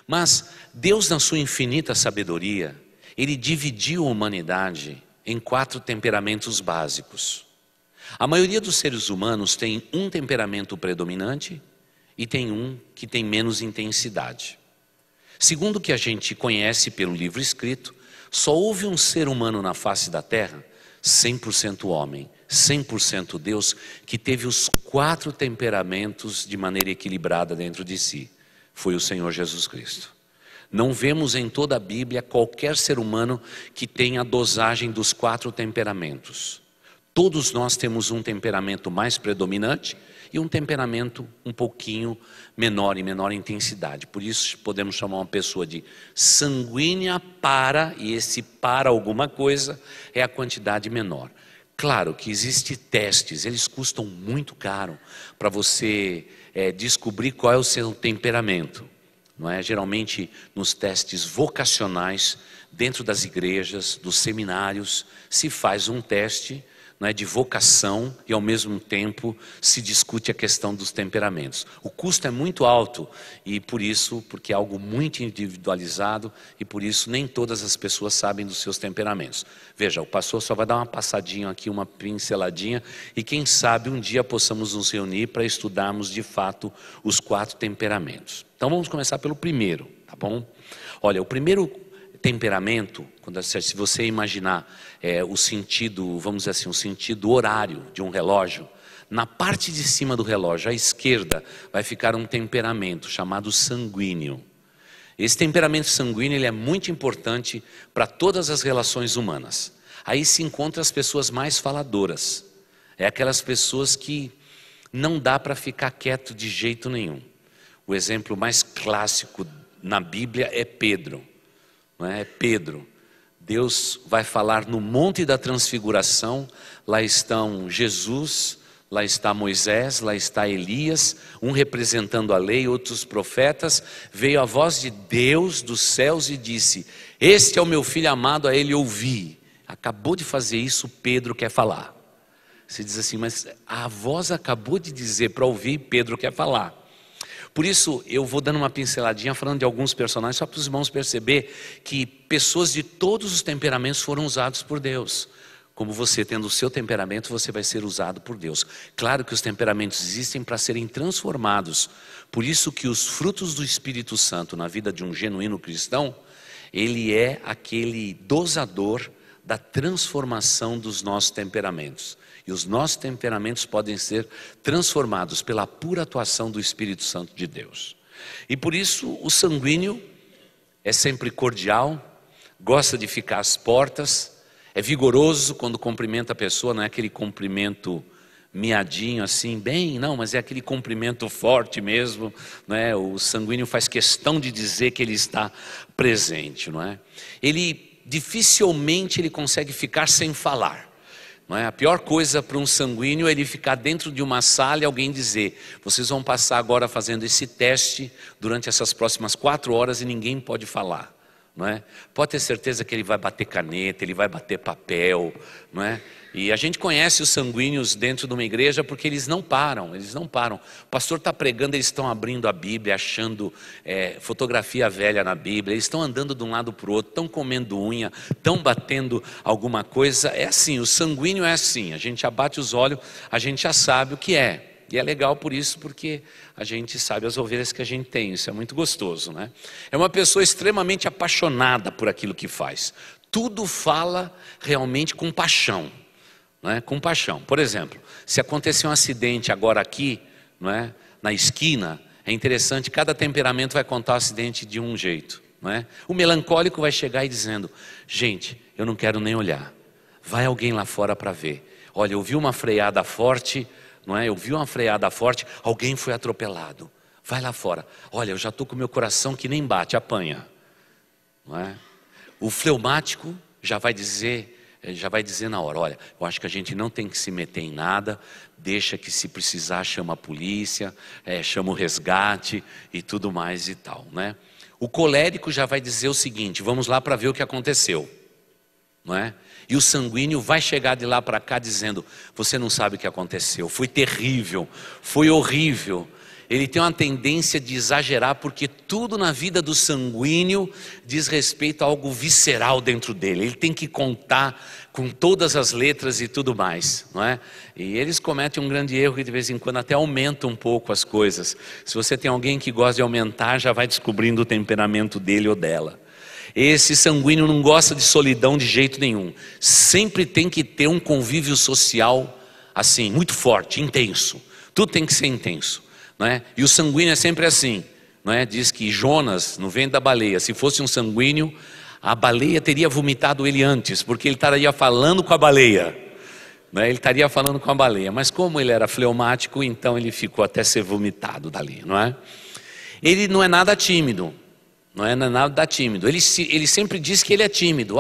Mas Deus, na sua infinita sabedoria, Ele dividiu a humanidade em 4 temperamentos básicos. A maioria dos seres humanos tem um temperamento predominante e tem um que tem menos intensidade. Segundo o que a gente conhece pelo livro escrito, só houve um ser humano na face da terra, 100% homem, 100% Deus, que teve os 4 temperamentos de maneira equilibrada dentro de si. Foi o Senhor Jesus Cristo. Não vemos em toda a Bíblia qualquer ser humano que tenha a dosagem dos 4 temperamentos. Todos nós temos um temperamento mais predominante e um temperamento um pouquinho menor, em menor intensidade. Por isso podemos chamar uma pessoa de sanguínea para, e esse para alguma coisa é a quantidade menor. Claro que existem testes, eles custam muito caro para você descobrir qual é o seu temperamento. Não é? Geralmente nos testes vocacionais, dentro das igrejas, dos seminários, se faz um teste, não é, de vocação, e ao mesmo tempo se discute a questão dos temperamentos. O custo é muito alto e por isso, porque é algo muito individualizado e por isso nem todas as pessoas sabem dos seus temperamentos. Veja, o pastor só vai dar uma passadinha aqui, uma pinceladinha, e quem sabe um dia possamos nos reunir para estudarmos de fato os 4 temperamentos. Então vamos começar pelo primeiro, tá bom? Olha, o primeiro temperamento, se você imaginar o sentido, vamos dizer assim, o sentido horário de um relógio, na parte de cima do relógio, à esquerda, vai ficar um temperamento chamado sanguíneo. Esse temperamento sanguíneo ele é muito importante para todas as relações humanas. Aí se encontram as pessoas mais faladoras. É aquelas pessoas que não dá para ficar quieto de jeito nenhum. O exemplo mais clássico na Bíblia é Pedro. Não é? Pedro. Deus vai falar no Monte da Transfiguração, lá estão Jesus, lá está Moisés, lá está Elias, um representando a lei, outros profetas. Veio a voz de Deus dos céus e disse: este é o meu filho amado, a ele ouvi. Acabou de fazer isso, Pedro quer falar. Você diz assim, mas a voz acabou de dizer para ouvir, Pedro quer falar. Por isso eu vou dando uma pinceladinha falando de alguns personagens, só para os irmãos perceber que pessoas de todos os temperamentos foram usados por Deus. Como você tendo o seu temperamento, você vai ser usado por Deus. Claro que os temperamentos existem para serem transformados. Por isso que os frutos do Espírito Santo na vida de um genuíno cristão, ele é aquele dosador da transformação dos nossos temperamentos. E os nossos temperamentos podem ser transformados pela pura atuação do Espírito Santo de Deus. E por isso o sanguíneo é sempre cordial, gosta de ficar às portas, é vigoroso quando cumprimenta a pessoa, não é aquele cumprimento miadinho assim, bem, não, mas é aquele cumprimento forte mesmo, não é? O sanguíneo faz questão de dizer que ele está presente, não é? Ele dificilmente ele consegue ficar sem falar. Não é? A pior coisa para um sanguíneo é ele ficar dentro de uma sala e alguém dizer: vocês vão passar agora fazendo esse teste durante essas próximas 4 horas e ninguém pode falar. Não é? Pode ter certeza que ele vai bater caneta, ele vai bater papel, não é? E a gente conhece os sanguíneos dentro de uma igreja porque eles não param. O pastor está pregando, eles estão abrindo a Bíblia, achando fotografia velha na Bíblia, eles estão andando de um lado para o outro, estão comendo unha, estão batendo alguma coisa. É assim, o sanguíneo é assim, a gente abate os olhos, a gente já sabe o que é. E é legal por isso, porque a gente sabe as ovelhas que a gente tem, isso é muito gostoso, né? É uma pessoa extremamente apaixonada por aquilo que faz. Tudo fala realmente com paixão, não é? Com paixão. Por exemplo, se acontecer um acidente agora aqui, não é? Na esquina, é interessante, cada temperamento vai contar o acidente de um jeito, não é? O melancólico vai chegar e dizendo: gente, eu não quero nem olhar, vai alguém lá fora para ver. Olha, eu vi uma freada forte, não é? Eu vi uma freada forte, alguém foi atropelado. Vai lá fora. Olha, eu já estou com o meu coração que nem bate, apanha. Não é? O fleumático já vai dizer na hora: olha, eu acho que a gente não tem que se meter em nada, deixa que se precisar chama a polícia, chama o resgate e tudo mais e tal, né? O colérico já vai dizer o seguinte: vamos lá para ver o que aconteceu, não é? E o sanguíneo vai chegar de lá para cá dizendo: você não sabe o que aconteceu, foi terrível, foi horrível. ele tem uma tendência de exagerar, porque tudo na vida do sanguíneo diz respeito a algo visceral dentro dele. Ele tem que contar com todas as letras e tudo mais, não é? E eles cometem um grande erro que de vez em quando até aumenta um pouco as coisas. Se você tem alguém que gosta de aumentar, já vai descobrindo o temperamento dele ou dela. Esse sanguíneo não gosta de solidão de jeito nenhum. Sempre tem que ter um convívio social assim, muito forte, intenso. Tudo tem que ser intenso, não é? E o sanguíneo é sempre assim, não é? Diz que Jonas, no ventre da baleia, se fosse um sanguíneo, a baleia teria vomitado ele antes, porque ele estaria falando com a baleia, não é? Ele estaria falando com a baleia, mas como ele era fleumático, então ele ficou até ser vomitado dali, não é? Ele não é nada tímido. Não é nada tímido. Ele sempre diz que ele é tímido.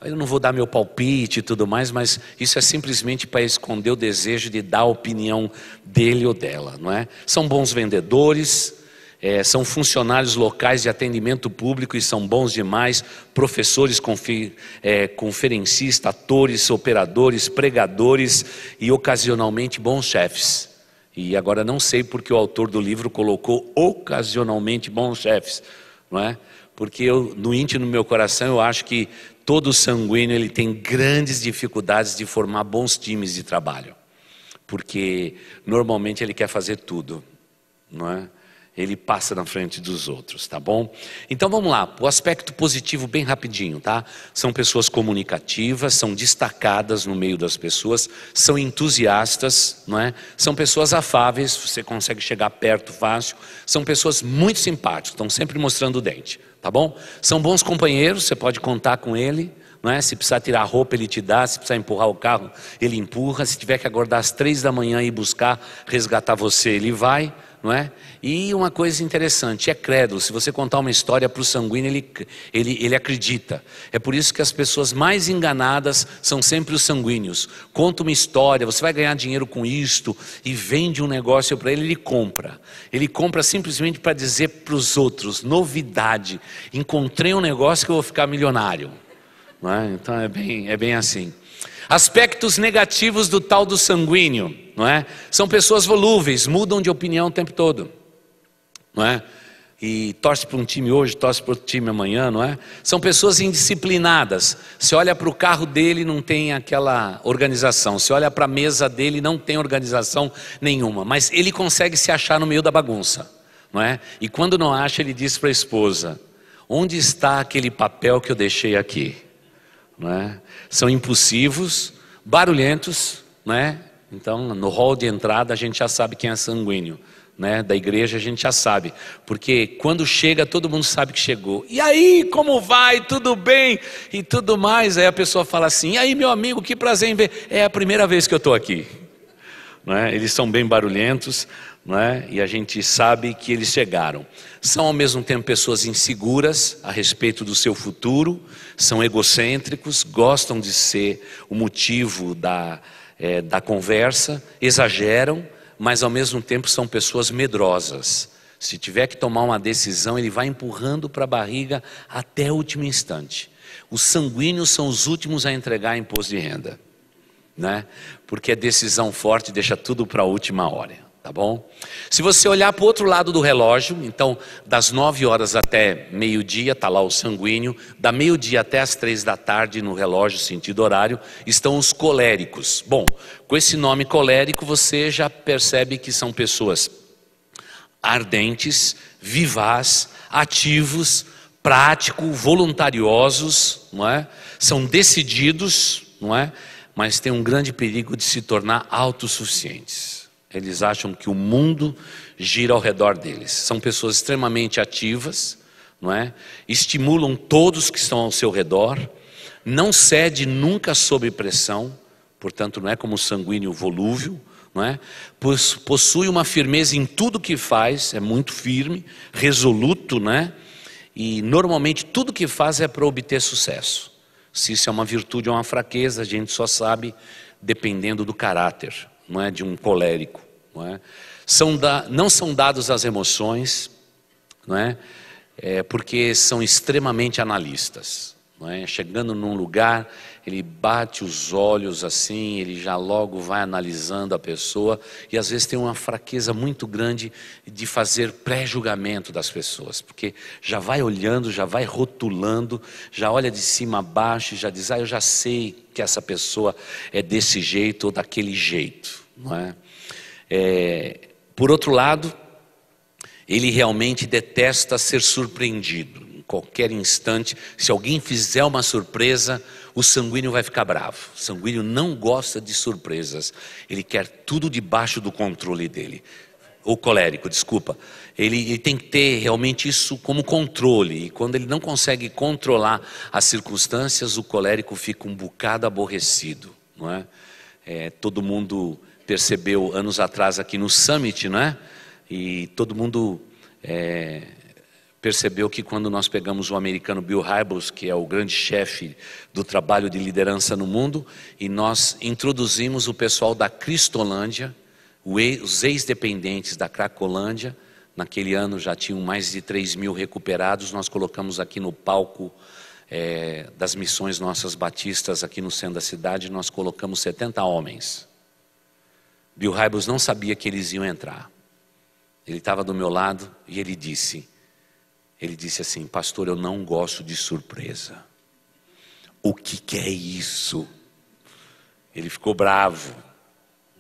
Eu não vou dar meu palpite e tudo mais, mas isso é simplesmente para esconder o desejo de dar a opinião dele ou dela, não é? São bons vendedores, são funcionários locais de atendimento público e são bons demais, professores, conferencistas, atores, operadores, pregadores e ocasionalmente bons chefes. E agora não sei porque o autor do livro colocou ocasionalmente bons chefes. Não é? Porque no íntimo do meu coração eu acho que todo sanguíneo ele tem grandes dificuldades de formar bons times de trabalho, porque normalmente ele quer fazer tudo, não é? Ele passa na frente dos outros, tá bom? Então vamos lá, o aspecto positivo bem rapidinho, tá? São pessoas comunicativas, são destacadas no meio das pessoas, são entusiastas, não é? São pessoas afáveis, você consegue chegar perto fácil, são pessoas muito simpáticas, estão sempre mostrando o dente, tá bom? São bons companheiros, você pode contar com ele, não é? Se precisar tirar a roupa ele te dá, se precisar empurrar o carro ele empurra, se tiver que acordar às 3 da manhã e ir buscar, resgatar você, ele vai, não é? E uma coisa interessante, é crédulo. Se você contar uma história para o sanguíneo, ele acredita. É por isso que as pessoas mais enganadas são sempre os sanguíneos. Conta uma história, você vai ganhar dinheiro com isto, e vende um negócio para ele, ele compra. Ele compra simplesmente para dizer para os outros, novidade, encontrei um negócio que eu vou ficar milionário. Não é? Então é bem assim. Aspectos negativos do tal do sanguíneo, não é? São pessoas volúveis, mudam de opinião o tempo todo, não é? E torce para um time hoje, torce para outro time amanhã, não é? São pessoas indisciplinadas. Você olha para o carro dele, não tem aquela organização. Você olha para a mesa dele, não tem organização nenhuma. Mas ele consegue se achar no meio da bagunça, não é? E quando não acha, ele diz para a esposa: onde está aquele papel que eu deixei aqui? Não é? São impulsivos, barulhentos, não é? Então no hall de entrada a gente já sabe quem é sanguíneo, né? Da igreja a gente já sabe, porque quando chega todo mundo sabe que chegou. E aí, como vai? Tudo bem? E tudo mais. Aí a pessoa fala assim: e aí, meu amigo, que prazer em ver. É a primeira vez que eu estou aqui, não é? Eles são bem barulhentos, não é? E a gente sabe que eles chegaram. São ao mesmo tempo pessoas inseguras a respeito do seu futuro, são egocêntricos, gostam de ser o motivo da conversa, exageram, mas ao mesmo tempo são pessoas medrosas. Se tiver que tomar uma decisão, ele vai empurrando para a barriga até o último instante. Os sanguíneos são os últimos a entregar imposto de renda, né? Porque a decisão forte deixa tudo para a última hora. Tá bom? Se você olhar para o outro lado do relógio, então das 9 horas até meio-dia está lá o sanguíneo, da meio-dia até as 3 da tarde no relógio sentido horário estão os coléricos. Bom, com esse nome colérico você já percebe que são pessoas ardentes, vivaz, ativos, práticos, voluntariosos, não é? São decididos, não é? Mas tem um grande perigo de se tornar autossuficientes. Eles acham que o mundo gira ao redor deles. São pessoas extremamente ativas, não é? Estimulam todos que estão ao seu redor, não cede nunca sob pressão, portanto não é como o sanguíneo volúvel, não é? Possui uma firmeza em tudo que faz, é muito firme, resoluto, né? E normalmente tudo que faz é para obter sucesso. Se isso é uma virtude ou uma fraqueza, a gente só sabe dependendo do caráter, não é, de um colérico, não é? Não são dados às emoções, não é? Porque são extremamente analistas, não é? Chegando num lugar, ele bate os olhos assim, ele já logo vai analisando a pessoa e às vezes tem uma fraqueza muito grande de fazer pré-julgamento das pessoas, porque já vai olhando, já vai rotulando, já olha de cima a baixo e já diz, eu já sei que essa pessoa é desse jeito ou daquele jeito, não é? Por outro lado, ele realmente detesta ser surpreendido. Em qualquer instante, se alguém fizer uma surpresa, o sanguíneo vai ficar bravo. O sanguíneo não gosta de surpresas. Ele quer tudo debaixo do controle dele. O colérico, desculpa. Ele tem que ter realmente isso como controle. E quando ele não consegue controlar as circunstâncias, o colérico fica um bocado aborrecido, não é? Todo mundo percebeu anos atrás aqui no Summit, não é? E todo mundo percebeu que quando nós pegamos o americano Bill Hybels, que é o grande chefe do trabalho de liderança no mundo, e nós introduzimos o pessoal da Cristolândia, os ex-dependentes da Cracolândia, naquele ano já tinham mais de 3.000 recuperados, nós colocamos aqui no palco das missões nossas batistas aqui no centro da cidade, nós colocamos 70 homens. Bill Hybels não sabia que eles iam entrar. Ele estava do meu lado e ele disse assim, pastor, eu não gosto de surpresa. O que é isso? Ele ficou bravo,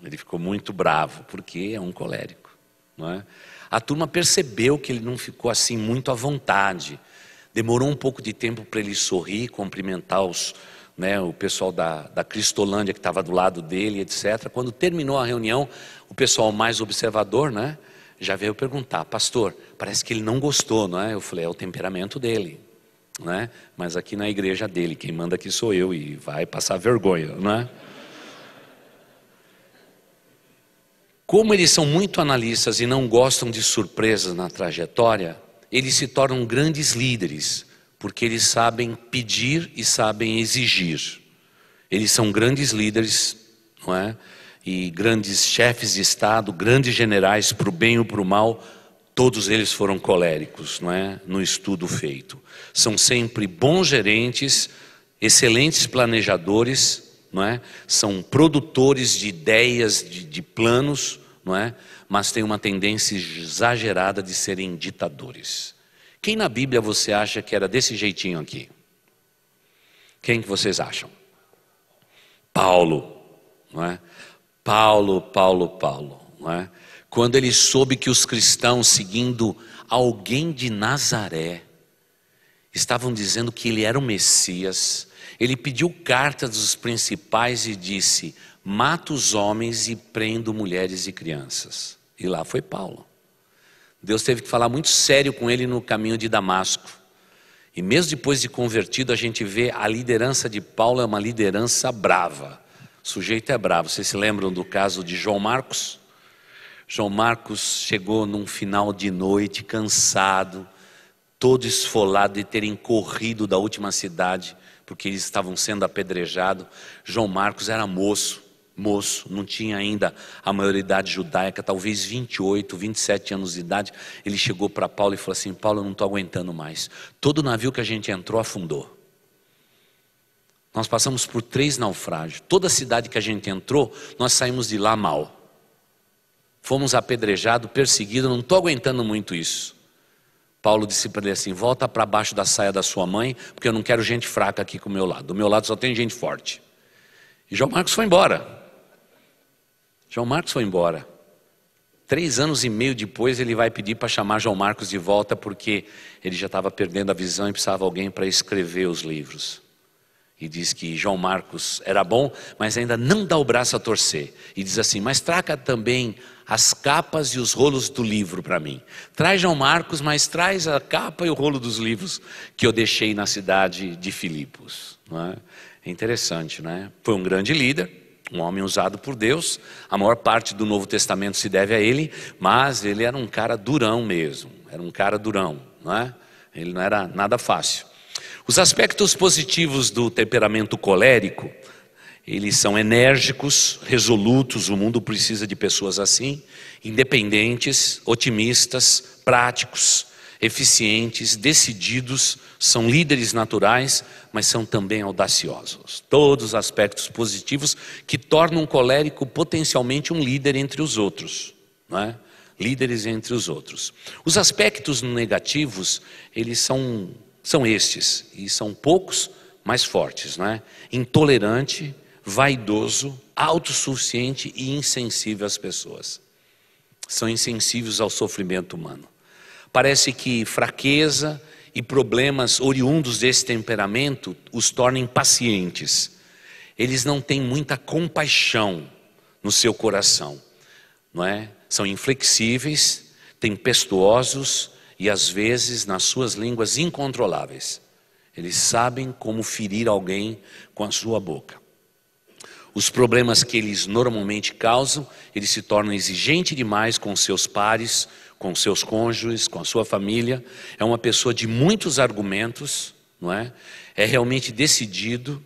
ele ficou muito bravo, porque é um colérico, não é? A turma percebeu que ele não ficou assim muito à vontade. Demorou um pouco de tempo para ele sorrir, cumprimentar o pessoal da Cristolândia que estava do lado dele, etc. Quando terminou a reunião, o pessoal mais observador, né, já veio perguntar, pastor, parece que ele não gostou, não é? Eu falei, é o temperamento dele, não é? Mas aqui na igreja dele, quem manda aqui sou eu e vai passar vergonha, não é? Como eles são muito analistas e não gostam de surpresas na trajetória, eles se tornam grandes líderes, porque eles sabem pedir e sabem exigir. Eles são grandes líderes, não é? E grandes chefes de Estado, grandes generais, para o bem ou para o mal, todos eles foram coléricos, não é? No estudo feito. São sempre bons gerentes, excelentes planejadores, não é? São produtores de ideias, de planos, não é? Mas têm uma tendência exagerada de serem ditadores. Quem na Bíblia você acha que era desse jeitinho aqui? Quem que vocês acham? Paulo, não é? Paulo, não é? Quando ele soube que os cristãos, seguindo alguém de Nazaré, estavam dizendo que ele era o Messias, ele pediu cartas dos principais e disse, mata os homens e prendo mulheres e crianças. E lá foi Paulo. Deus teve que falar muito sério com ele no caminho de Damasco. E mesmo depois de convertido, a gente vê a liderança de Paulo é uma liderança brava. O sujeito é bravo. Vocês se lembram do caso de João Marcos? João Marcos chegou num final de noite, cansado, todo esfolado de terem corrido da última cidade, porque eles estavam sendo apedrejados. João Marcos era moço, não tinha ainda a maioridade judaica, talvez 28, 27 anos de idade. Ele chegou para Paulo e falou assim, Paulo, eu não estou aguentando mais. Todo navio que a gente entrou afundou. Nós passamos por 3 naufrágios. Toda cidade que a gente entrou, nós saímos de lá mal. Fomos apedrejados, perseguidos, não estou aguentando muito isso. Paulo disse para ele assim, volta para baixo da saia da sua mãe, porque eu não quero gente fraca aqui com o meu lado. Do meu lado só tem gente forte. E João Marcos foi embora. João Marcos foi embora. 3 anos e meio depois ele vai pedir para chamar João Marcos de volta, porque ele já estava perdendo a visão e precisava de alguém para escrever os livros. E diz que João Marcos era bom, mas ainda não dá o braço a torcer. E diz assim, mas traga também as capas e os rolos do livro para mim. Traz João Marcos, mas traz a capa e o rolo dos livros que eu deixei na cidade de Filipos. Não é? É interessante, né? Foi um grande líder, um homem usado por Deus. A maior parte do Novo Testamento se deve a ele, mas ele era um cara durão mesmo. Era um cara durão, não é? Ele não era nada fácil. Os aspectos positivos do temperamento colérico, eles são enérgicos, resolutos, o mundo precisa de pessoas assim, independentes, otimistas, práticos. eficientes, decididos, são líderes naturais, mas são também audaciosos. Todos os aspectos positivos que tornam um colérico potencialmente um líder entre os outros, não é? Líderes entre os outros. Os aspectos negativos, eles são estes, e são poucos, mas fortes, não é? Intolerante, vaidoso, autossuficiente e insensível às pessoas. São insensíveis ao sofrimento humano. Parece que fraqueza e problemas oriundos desse temperamento os tornam impacientes. Eles não têm muita compaixão no seu coração, não é? São inflexíveis, tempestuosos e às vezes nas suas línguas incontroláveis. Eles sabem como ferir alguém com a sua boca. Os problemas que eles normalmente causam, eles se tornam exigentes demais com seus pares, com seus cônjuges, com a sua família. É uma pessoa de muitos argumentos, não é? É realmente decidido.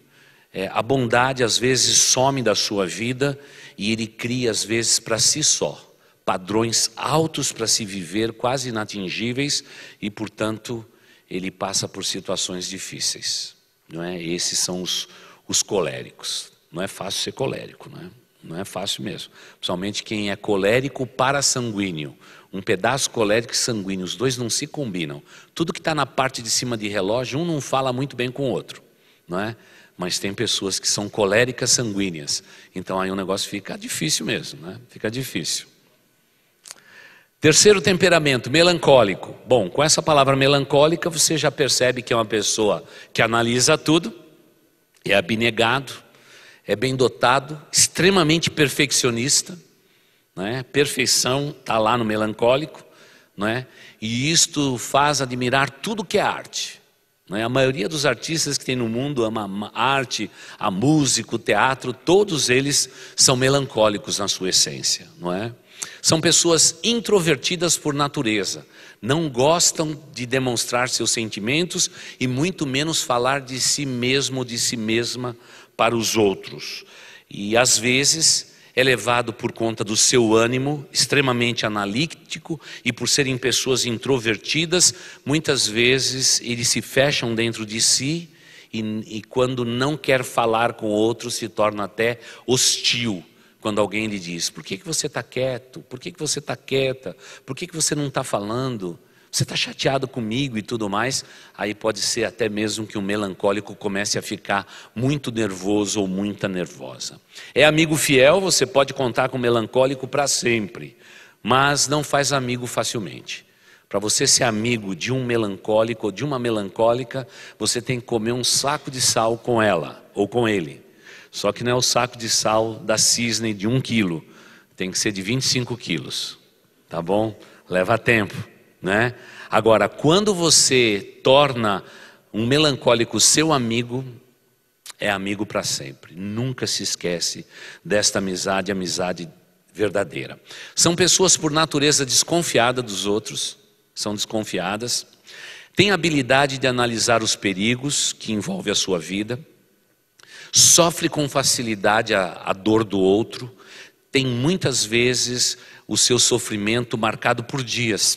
A bondade às vezes some da sua vida e ele cria às vezes para si só padrões altos para se viver, quase inatingíveis, e portanto ele passa por situações difíceis, não é? Esses são os coléricos. Não é fácil ser colérico, não é? Não é fácil mesmo. Principalmente quem é colérico parasanguíneo. Um pedaço colérico e sanguíneo, os dois não se combinam. Tudo que está na parte de cima de relógio, um não fala muito bem com o outro, não é? Mas tem pessoas que são coléricas sanguíneas. Então aí o negócio fica difícil mesmo, né? Fica difícil. Terceiro temperamento, melancólico. Bom, com essa palavra melancólica você já percebe que é uma pessoa que analisa tudo, é abnegado, é bem dotado, extremamente perfeccionista, não é? Perfeição está lá no melancólico, não é? E isto faz admirar tudo que é arte. Não é? A maioria dos artistas que tem no mundo ama a arte, a música, o teatro, todos eles são melancólicos na sua essência, não é? São pessoas introvertidas por natureza, não gostam de demonstrar seus sentimentos e muito menos falar de si mesmo ou de si mesma para os outros. E às vezes é levado por conta do seu ânimo extremamente analítico e por serem pessoas introvertidas, muitas vezes eles se fecham dentro de si e quando não quer falar com outros se torna até hostil. Quando alguém lhe diz, por que você está quieto? Por que você está quieta? Por que você não está falando? Você está chateado comigo e tudo mais? Aí pode ser até mesmo que um melancólico comece a ficar muito nervoso ou muito nervosa. É amigo fiel, você pode contar com o melancólico para sempre, mas não faz amigo facilmente. Para você ser amigo de um melancólico ou de uma melancólica, você tem que comer um saco de sal com ela ou com ele. Só que não é o saco de sal da Cisne de 1 quilo, tem que ser de 25 quilos, tá bom? Leva tempo, né? Agora, quando você torna um melancólico seu amigo, é amigo para sempre. Nunca se esquece desta amizade, amizade verdadeira. São pessoas por natureza desconfiada dos outros, são desconfiadas, têm a habilidade de analisar os perigos que envolvem a sua vida, sofre com facilidade a dor do outro, tem muitas vezes o seu sofrimento marcado por dias.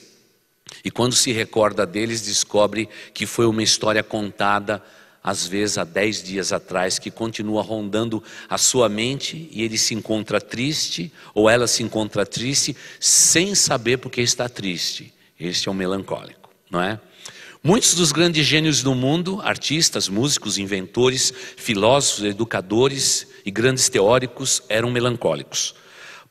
E quando se recorda deles, descobre que foi uma história contada, às vezes há 10 dias atrás, que continua rondando a sua mente e ele se encontra triste, ou ela se encontra triste, sem saber porque está triste. Este é um melancólico, não é? Muitos dos grandes gênios do mundo, artistas, músicos, inventores, filósofos, educadores e grandes teóricos eram melancólicos.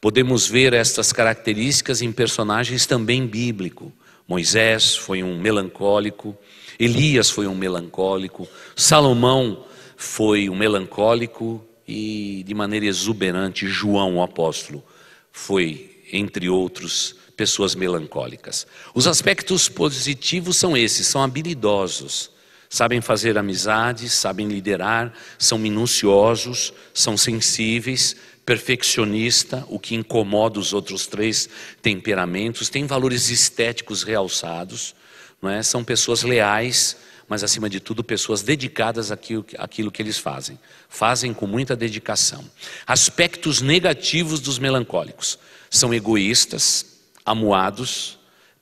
Podemos ver estas características em personagens também bíblicos. Moisés foi um melancólico, Elias foi um melancólico, Salomão foi um melancólico e de maneira exuberante João, o apóstolo, foi, entre outros, pessoas melancólicas. Os aspectos positivos são esses, são habilidosos, sabem fazer amizades, sabem liderar, são minuciosos, são sensíveis, perfeccionista, o que incomoda os outros 3 temperamentos, têm valores estéticos realçados, não é? São pessoas leais, mas acima de tudo pessoas dedicadas àquilo que eles fazem com muita dedicação. Aspectos negativos dos melancólicos, são egoístas, amuados,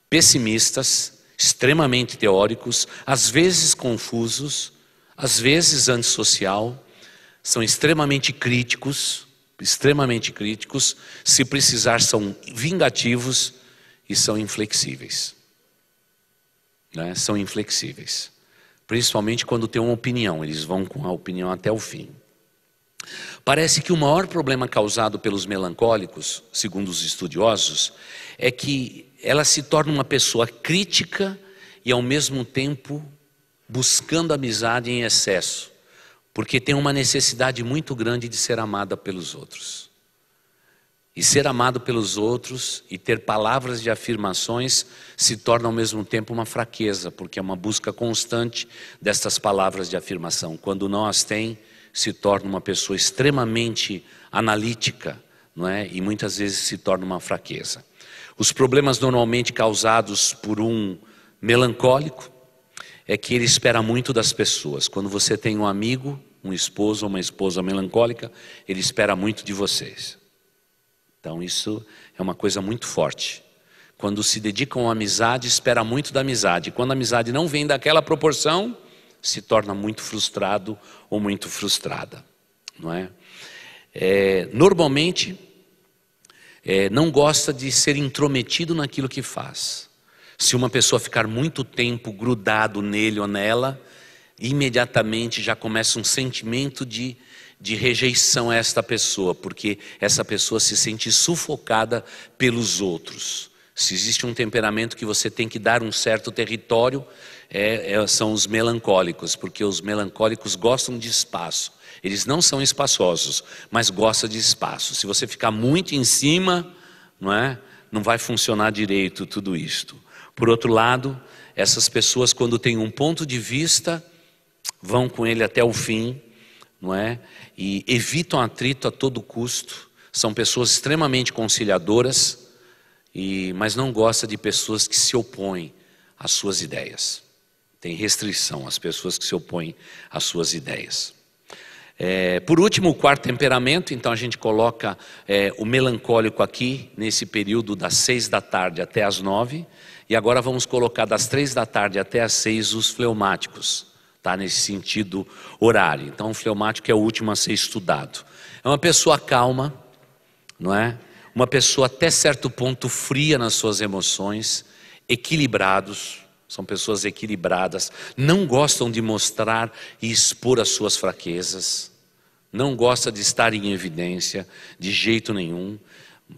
pessimistas extremamente teóricos, às vezes confusos, às vezes antissocial, são extremamente críticos, se precisar são vingativos e são inflexíveis. Né? São inflexíveis. Principalmente quando tem uma opinião, eles vão com a opinião até o fim. Parece que o maior problema causado pelos melancólicos, segundo os estudiosos, é que ela se torna uma pessoa crítica e ao mesmo tempo buscando amizade em excesso, porque tem uma necessidade muito grande de ser amada pelos outros. E ser amado pelos outros e ter palavras de afirmações se torna ao mesmo tempo uma fraqueza, porque é uma busca constante destas palavras de afirmação. Quando não as tem, se torna uma pessoa extremamente analítica, não é? E muitas vezes se torna uma fraqueza. Os problemas normalmente causados por um melancólico é que ele espera muito das pessoas. Quando você tem um amigo, um esposo ou uma esposa melancólica, ele espera muito de vocês. Então isso é uma coisa muito forte. Quando se dedicam à amizade, espera muito da amizade. Quando a amizade não vem daquela proporção, se torna muito frustrado ou muito frustrada, não é? Normalmente, não gosta de ser intrometido naquilo que faz. Se uma pessoa ficar muito tempo grudado nele ou nela, imediatamente já começa um sentimento de rejeição a esta pessoa, porque essa pessoa se sente sufocada pelos outros. Se existe um temperamento que você tem que dar um certo território, são os melancólicos, porque os melancólicos gostam de espaço. Eles não são espaçosos, mas gostam de espaço. Se você ficar muito em cima, não vai funcionar direito tudo isto. Por outro lado, essas pessoas, quando têm um ponto de vista, vão com ele até o fim, e evitam atrito a todo custo. São pessoas extremamente conciliadoras, mas não gostam de pessoas que se opõem às suas ideias. Tem restrição às pessoas que se opõem às suas ideias. Por último, o quarto temperamento. Então a gente coloca o melancólico aqui, nesse período das 6 da tarde até as 9. E agora vamos colocar das 3 da tarde até as 6 os fleumáticos. Tá, nesse sentido horário. Então o fleumático é o último a ser estudado. É uma pessoa calma, não é? Uma pessoa até certo ponto fria nas suas emoções, equilibrados, são pessoas equilibradas, não gostam de mostrar e expor as suas fraquezas, não gosta de estar em evidência de jeito nenhum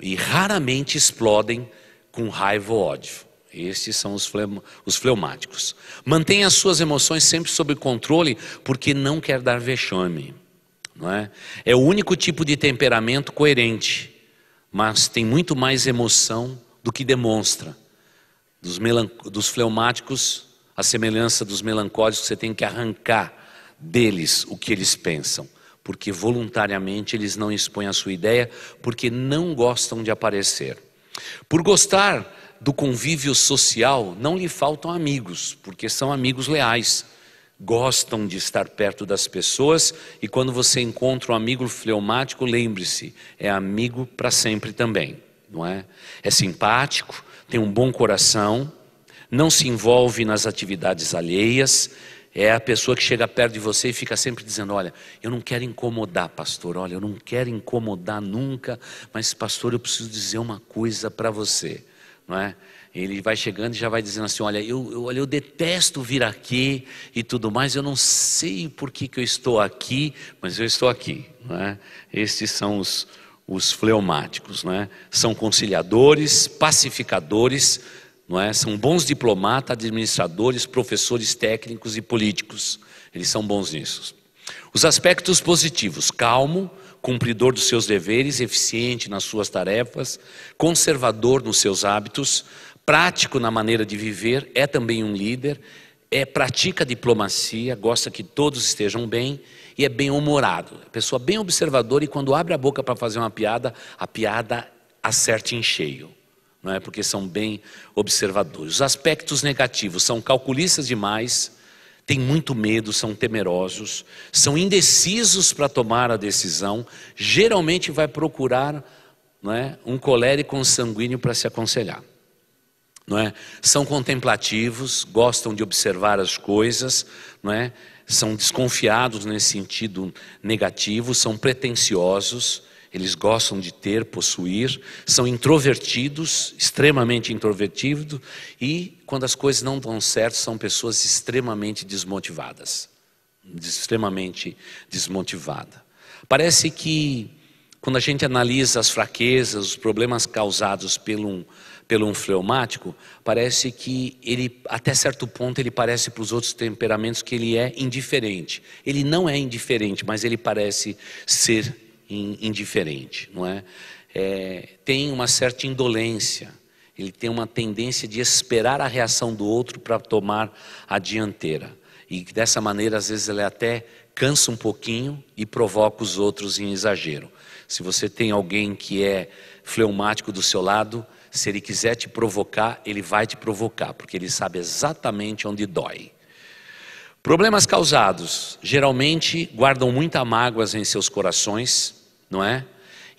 e raramente explodem com raiva ou ódio. Estes são os fleumáticos. Mantém as suas emoções sempre sob controle porque não quer dar vexame, não é? É o único tipo de temperamento coerente, mas tem muito mais emoção do que demonstra. Dos fleumáticos, a semelhança dos melancólicos, você tem que arrancar deles o que eles pensam, porque voluntariamente eles não expõem a sua ideia, porque não gostam de aparecer. Por gostar do convívio social, não lhe faltam amigos, porque são amigos leais, gostam de estar perto das pessoas, e quando você encontra um amigo fleumático, lembre-se, é amigo para sempre também, não é? É simpático, tem um bom coração, não se envolve nas atividades alheias, é a pessoa que chega perto de você e fica sempre dizendo: olha, eu não quero incomodar, pastor, olha, eu não quero incomodar nunca, mas pastor, eu preciso dizer uma coisa para você. Não é? Ele vai chegando e já vai dizendo assim: olha, eu detesto vir aqui e tudo mais, eu não sei por que eu estou aqui, mas eu estou aqui, não é? Estes são os fleumáticos, não é? São conciliadores, pacificadores, não é? São bons diplomatas, administradores, professores técnicos e políticos. Eles são bons nisso. Os aspectos positivos: calmo, cumpridor dos seus deveres, eficiente nas suas tarefas, conservador nos seus hábitos, prático na maneira de viver, é também um líder, pratica diplomacia, gosta que todos estejam bem e é bem-humorado. Pessoa bem observadora, e quando abre a boca para fazer uma piada, a piada acerta em cheio, não é? Porque são bem observadores. Os aspectos negativos: são calculistas demais, têm muito medo, são temerosos, são indecisos para tomar a decisão, geralmente vai procurar, não é, um colérico consanguíneo para se aconselhar. não é? São contemplativos, gostam de observar as coisas, não é? São desconfiados nesse sentido negativo, são pretensiosos, eles gostam de ter, possuir, são introvertidos, extremamente introvertidos, e quando as coisas não dão certo, são pessoas extremamente desmotivadas. Extremamente desmotivada. Parece que quando a gente analisa as fraquezas, os problemas causados pelo um fleumático, parece que ele, até certo ponto, ele parece para os outros temperamentos que ele é indiferente. Ele não é indiferente, mas ele parece ser indiferente, não é? Tem uma certa indolência, ele tem uma tendência de esperar a reação do outro para tomar a dianteira. E dessa maneira, às vezes, ele até cansa um pouquinho e provoca os outros em exagero. Se você tem alguém que é fleumático do seu lado, se ele quiser te provocar, ele vai te provocar, porque ele sabe exatamente onde dói. Problemas causados, geralmente guardam muitas mágoas em seus corações, não é?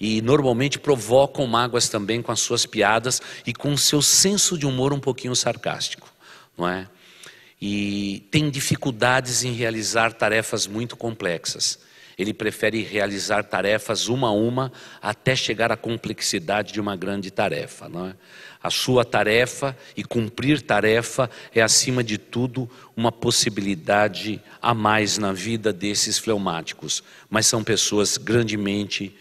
E normalmente provocam mágoas também com as suas piadas e com o seu senso de humor um pouquinho sarcástico, não é? E tem dificuldades em realizar tarefas muito complexas. Ele prefere realizar tarefas uma a uma até chegar à complexidade de uma grande tarefa, não é? A sua tarefa e cumprir tarefa é, acima de tudo, uma possibilidade a mais na vida desses fleumáticos, mas são pessoas grandemente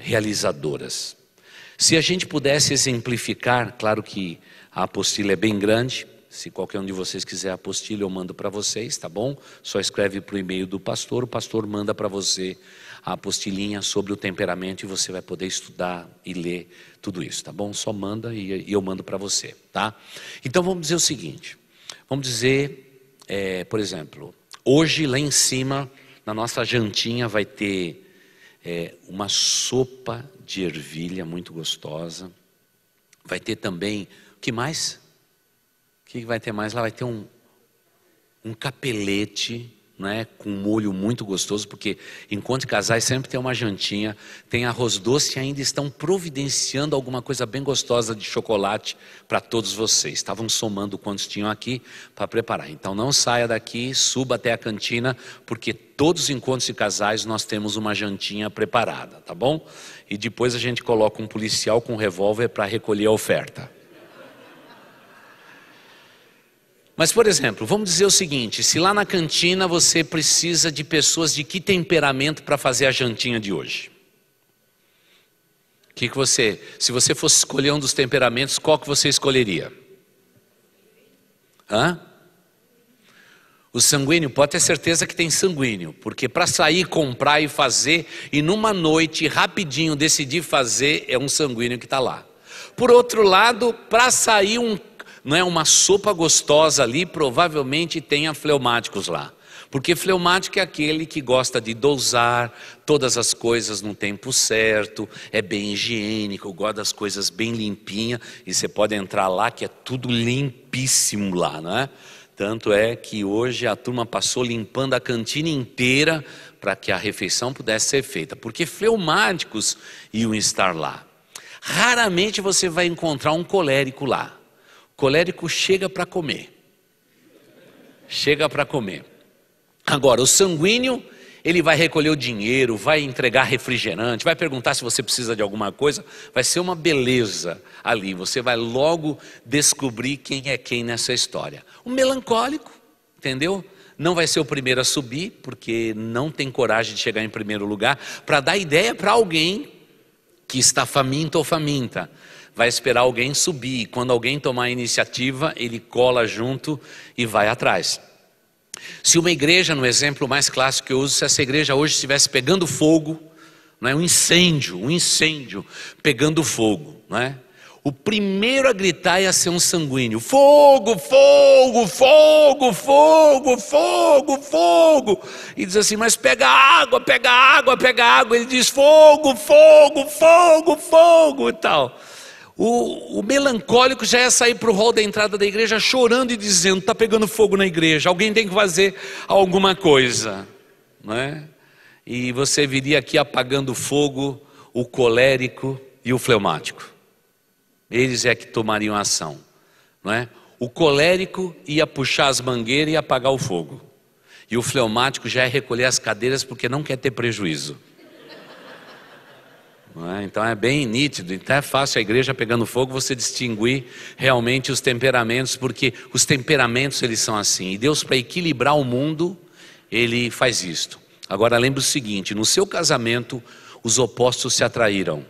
realizadoras. Se a gente pudesse exemplificar, claro que a apostila é bem grande. Se qualquer um de vocês quiser a apostila, eu mando para vocês, tá bom? Só escreve para o e-mail do pastor, o pastor manda para você a apostilinha sobre o temperamento e você vai poder estudar e ler tudo isso, tá bom? Só manda e eu mando para você, tá? Então vamos dizer o seguinte, vamos dizer, por exemplo, hoje lá em cima, na nossa jantinha vai ter uma sopa de ervilha muito gostosa, vai ter também, o que mais? O que vai ter mais? Lá vai ter um capelete, né, com molho muito gostoso, porque enquanto casais sempre tem uma jantinha, tem arroz doce e ainda estão providenciando alguma coisa bem gostosa de chocolate para todos vocês. Estavam somando quantos tinham aqui para preparar. Então não saia daqui, suba até a cantina, porque todos os encontros de casais nós temos uma jantinha preparada, tá bom? E depois a gente coloca um policial com um revólver para recolher a oferta. Mas, por exemplo, vamos dizer o seguinte, se lá na cantina você precisa de pessoas de que temperamento para fazer a jantinha de hoje? Se você fosse escolher um dos temperamentos, qual que você escolheria? O sanguíneo, pode ter certeza que tem sanguíneo, porque para sair, comprar e fazer, e numa noite rapidinho decidir fazer, é um sanguíneo que está lá. Por outro lado, para sair não é uma sopa gostosa ali, provavelmente tenha fleumáticos lá. Porque fleumático é aquele que gosta de dosar todas as coisas no tempo certo, é bem higiênico, gosta das coisas bem limpinhas, e você pode entrar lá que é tudo limpíssimo lá, não é? Tanto é que hoje a turma passou limpando a cantina inteira para que a refeição pudesse ser feita, porque fleumáticos iam estar lá. Raramente você vai encontrar um colérico lá. Colérico chega para comer. Chega para comer. Agora, o sanguíneo, ele vai recolher o dinheiro, vai entregar refrigerante, vai perguntar se você precisa de alguma coisa. Vai ser uma beleza ali. Você vai logo descobrir quem é quem nessa história. O melancólico, entendeu? Não vai ser o primeiro a subir, porque não tem coragem de chegar em primeiro lugar, para dar ideia para alguém que está faminto ou faminta. Vai esperar alguém subir, e quando alguém tomar a iniciativa, ele cola junto e vai atrás. Se uma igreja, no exemplo mais clássico que eu uso, se essa igreja hoje estivesse pegando fogo, não é? um incêndio pegando fogo, não é? O primeiro a gritar ia ser um sanguíneo: fogo, fogo, fogo, fogo, fogo, fogo. E diz assim: mas pega água, pega água, pega água. Ele diz: fogo, fogo, fogo, fogo e tal. O melancólico já ia sair para o hall da entrada da igreja chorando e dizendo: está pegando fogo na igreja, alguém tem que fazer alguma coisa, não é? E você viria aqui apagando fogo o colérico e o fleumático. Eles é que tomariam ação. não é? O colérico ia puxar as mangueiras e apagar o fogo. E o fleumático já ia recolher as cadeiras porque não quer ter prejuízo. Não é? Então é bem nítido, então é fácil a igreja pegando fogo você distinguir realmente os temperamentos, porque os temperamentos eles são assim. E Deus, para equilibrar o mundo, Ele faz isto. Agora lembre o seguinte, no seu casamento os opostos se atraíram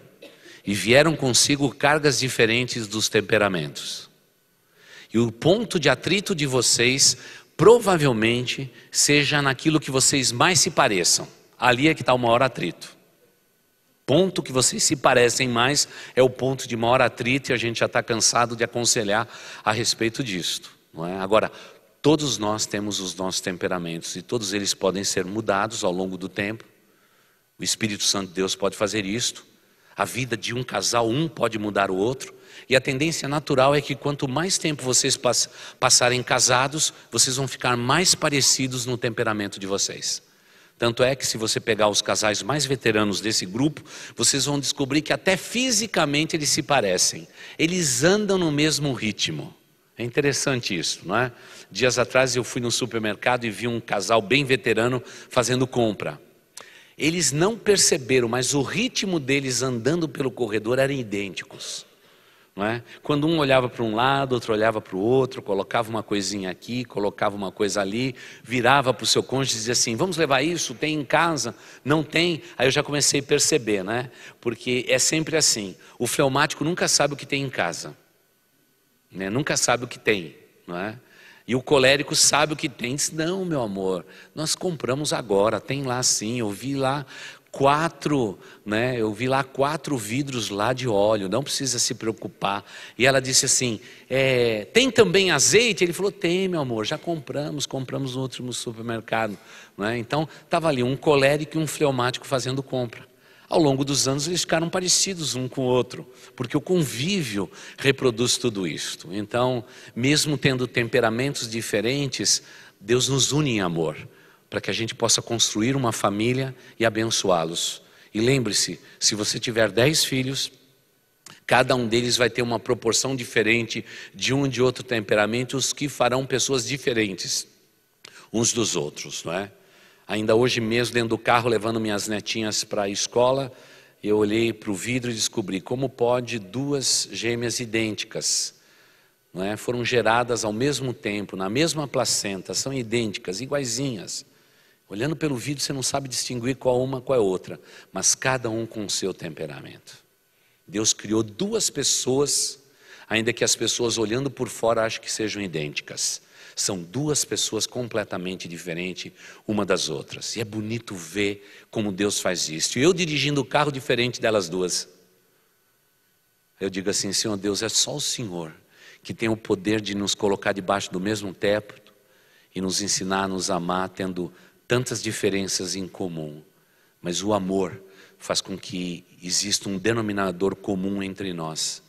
e vieram consigo cargas diferentes dos temperamentos. E o ponto de atrito de vocês provavelmente seja naquilo que vocês mais se pareçam. Ali é que está o maior atrito. Ponto que vocês se parecem mais é o ponto de maior atrito, e a gente já está cansado de aconselhar a respeito disto, não é? Agora, todos nós temos os nossos temperamentos e todos eles podem ser mudados ao longo do tempo. O Espírito Santo de Deus pode fazer isto. A vida de um casal, um pode mudar o outro. E a tendência natural é que quanto mais tempo vocês passarem casados, vocês vão ficar mais parecidos no temperamento de vocês. Tanto é que se você pegar os casais mais veteranos desse grupo, vocês vão descobrir que até fisicamente eles se parecem. Eles andam no mesmo ritmo. É interessante isso, não é? Dias atrás eu fui no supermercado e vi um casal bem veterano fazendo compra. Eles não perceberam, mas o ritmo deles andando pelo corredor eram idênticos. Não é? Quando um olhava para um lado, outro olhava para o outro, colocava uma coisinha aqui, colocava uma coisa ali, virava para o seu cônjuge e dizia assim, vamos levar isso? Tem em casa? Não tem? Aí eu já comecei a perceber, né? Porque é sempre assim, o fleumático nunca sabe o que tem em casa, né? Nunca sabe o que tem, não é? E o colérico sabe o que tem, diz, não meu amor, nós compramos agora, tem lá sim, eu vi lá 4 vidros lá de óleo, não precisa se preocupar. E ela disse assim, tem também azeite? Ele falou, tem meu amor, já compramos no último supermercado, não é? Então estava ali um colérico e um fleumático fazendo compra. Ao longo dos anos eles ficaram parecidos um com o outro, porque o convívio reproduz tudo isto. Então, mesmo tendo temperamentos diferentes, Deus nos une em amor, para que a gente possa construir uma família e abençoá-los. E lembre-se, se você tiver 10 filhos, cada um deles vai ter uma proporção diferente de um e de outro temperamento, os que farão pessoas diferentes uns dos outros, não é? Ainda hoje mesmo, dentro do carro, levando minhas netinhas para a escola, eu olhei para o vidro e descobri como pode 2 gêmeas idênticas, não é? Foram geradas ao mesmo tempo, na mesma placenta, são idênticas, iguaizinhas. Olhando pelo vidro você não sabe distinguir qual uma, qual é outra, mas cada um com o seu temperamento. Deus criou 2 pessoas, ainda que as pessoas olhando por fora achem que sejam idênticas. São 2 pessoas completamente diferentes uma das outras. E é bonito ver como Deus faz isso. E eu dirigindo o carro diferente delas 2. Eu digo assim, Senhor Deus, é só o Senhor que tem o poder de nos colocar debaixo do mesmo teto e nos ensinar a nos amar, tendo tantas diferenças em comum. Mas o amor faz com que exista um denominador comum entre nós.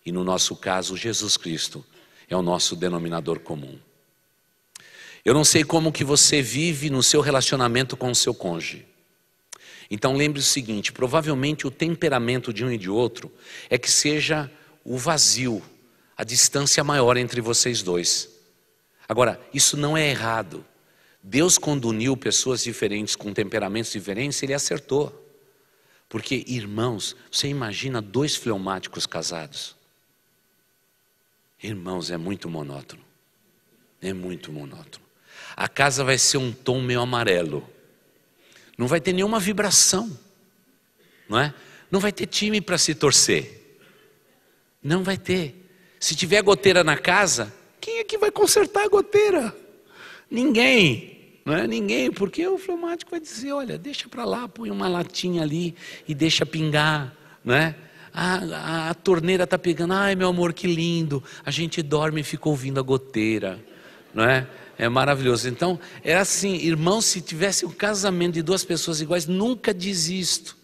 E no nosso caso, Jesus Cristo é o nosso denominador comum. Eu não sei como que você vive no seu relacionamento com o seu cônjuge. Então lembre o seguinte, provavelmente o temperamento de um e de outro é que seja o vazio, a distância maior entre vocês 2. Agora, isso não é errado. Deus, quando uniu pessoas diferentes com temperamentos diferentes, Ele acertou. Porque, irmãos, você imagina 2 fleumáticos casados? Irmãos, é muito monótono. É muito monótono. A casa vai ser um tom meio amarelo. Não vai ter nenhuma vibração, não é? Não vai ter time para se torcer. Não vai ter. Se tiver goteira na casa, quem é que vai consertar a goteira? Ninguém, não é? Ninguém, porque o fleumático vai dizer, olha, deixa para lá, põe uma latinha ali e deixa pingar, não é? A torneira está pegando, ai meu amor, que lindo. A gente dorme e fica ouvindo a goteira, não é? É maravilhoso. Então, é assim, irmãos, se tivesse um casamento de 2 pessoas iguais, nunca desisto.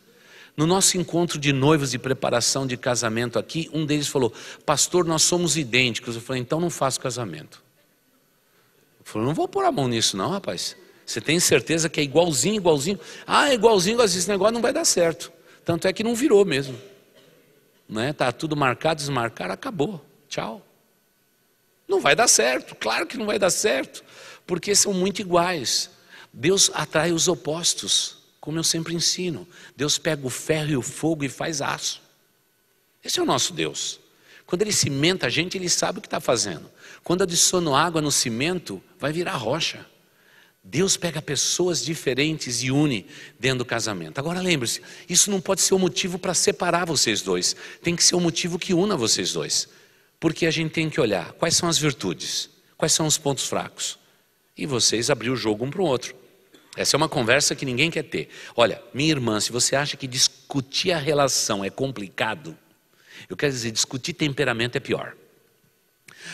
No nosso encontro de noivos de preparação de casamento aqui, um deles falou, pastor, nós somos idênticos. Eu falei, então não faço casamento. Ele falou, não vou pôr a mão nisso não, rapaz. Você tem certeza que é igualzinho, igualzinho? Ah, igualzinho, esse negócio não vai dar certo. Tanto é que não virou mesmo. Não é? Tá tudo marcado, desmarcado, acabou. Tchau. Não vai dar certo, claro que não vai dar certo, porque são muito iguais. Deus atrai os opostos, como eu sempre ensino. Deus pega o ferro e o fogo e faz aço. Esse é o nosso Deus. Quando Ele cimenta a gente, Ele sabe o que está fazendo. Quando adiciono água no cimento, vai virar rocha. Deus pega pessoas diferentes e une dentro do casamento. Agora lembre-se, isso não pode ser o motivo para separar vocês dois. Tem que ser o motivo que una vocês dois. Porque a gente tem que olhar quais são as virtudes, quais são os pontos fracos. E vocês abrir o jogo um para o outro. Essa é uma conversa que ninguém quer ter. Olha, minha irmã, se você acha que discutir a relação é complicado, eu quero dizer, discutir temperamento é pior.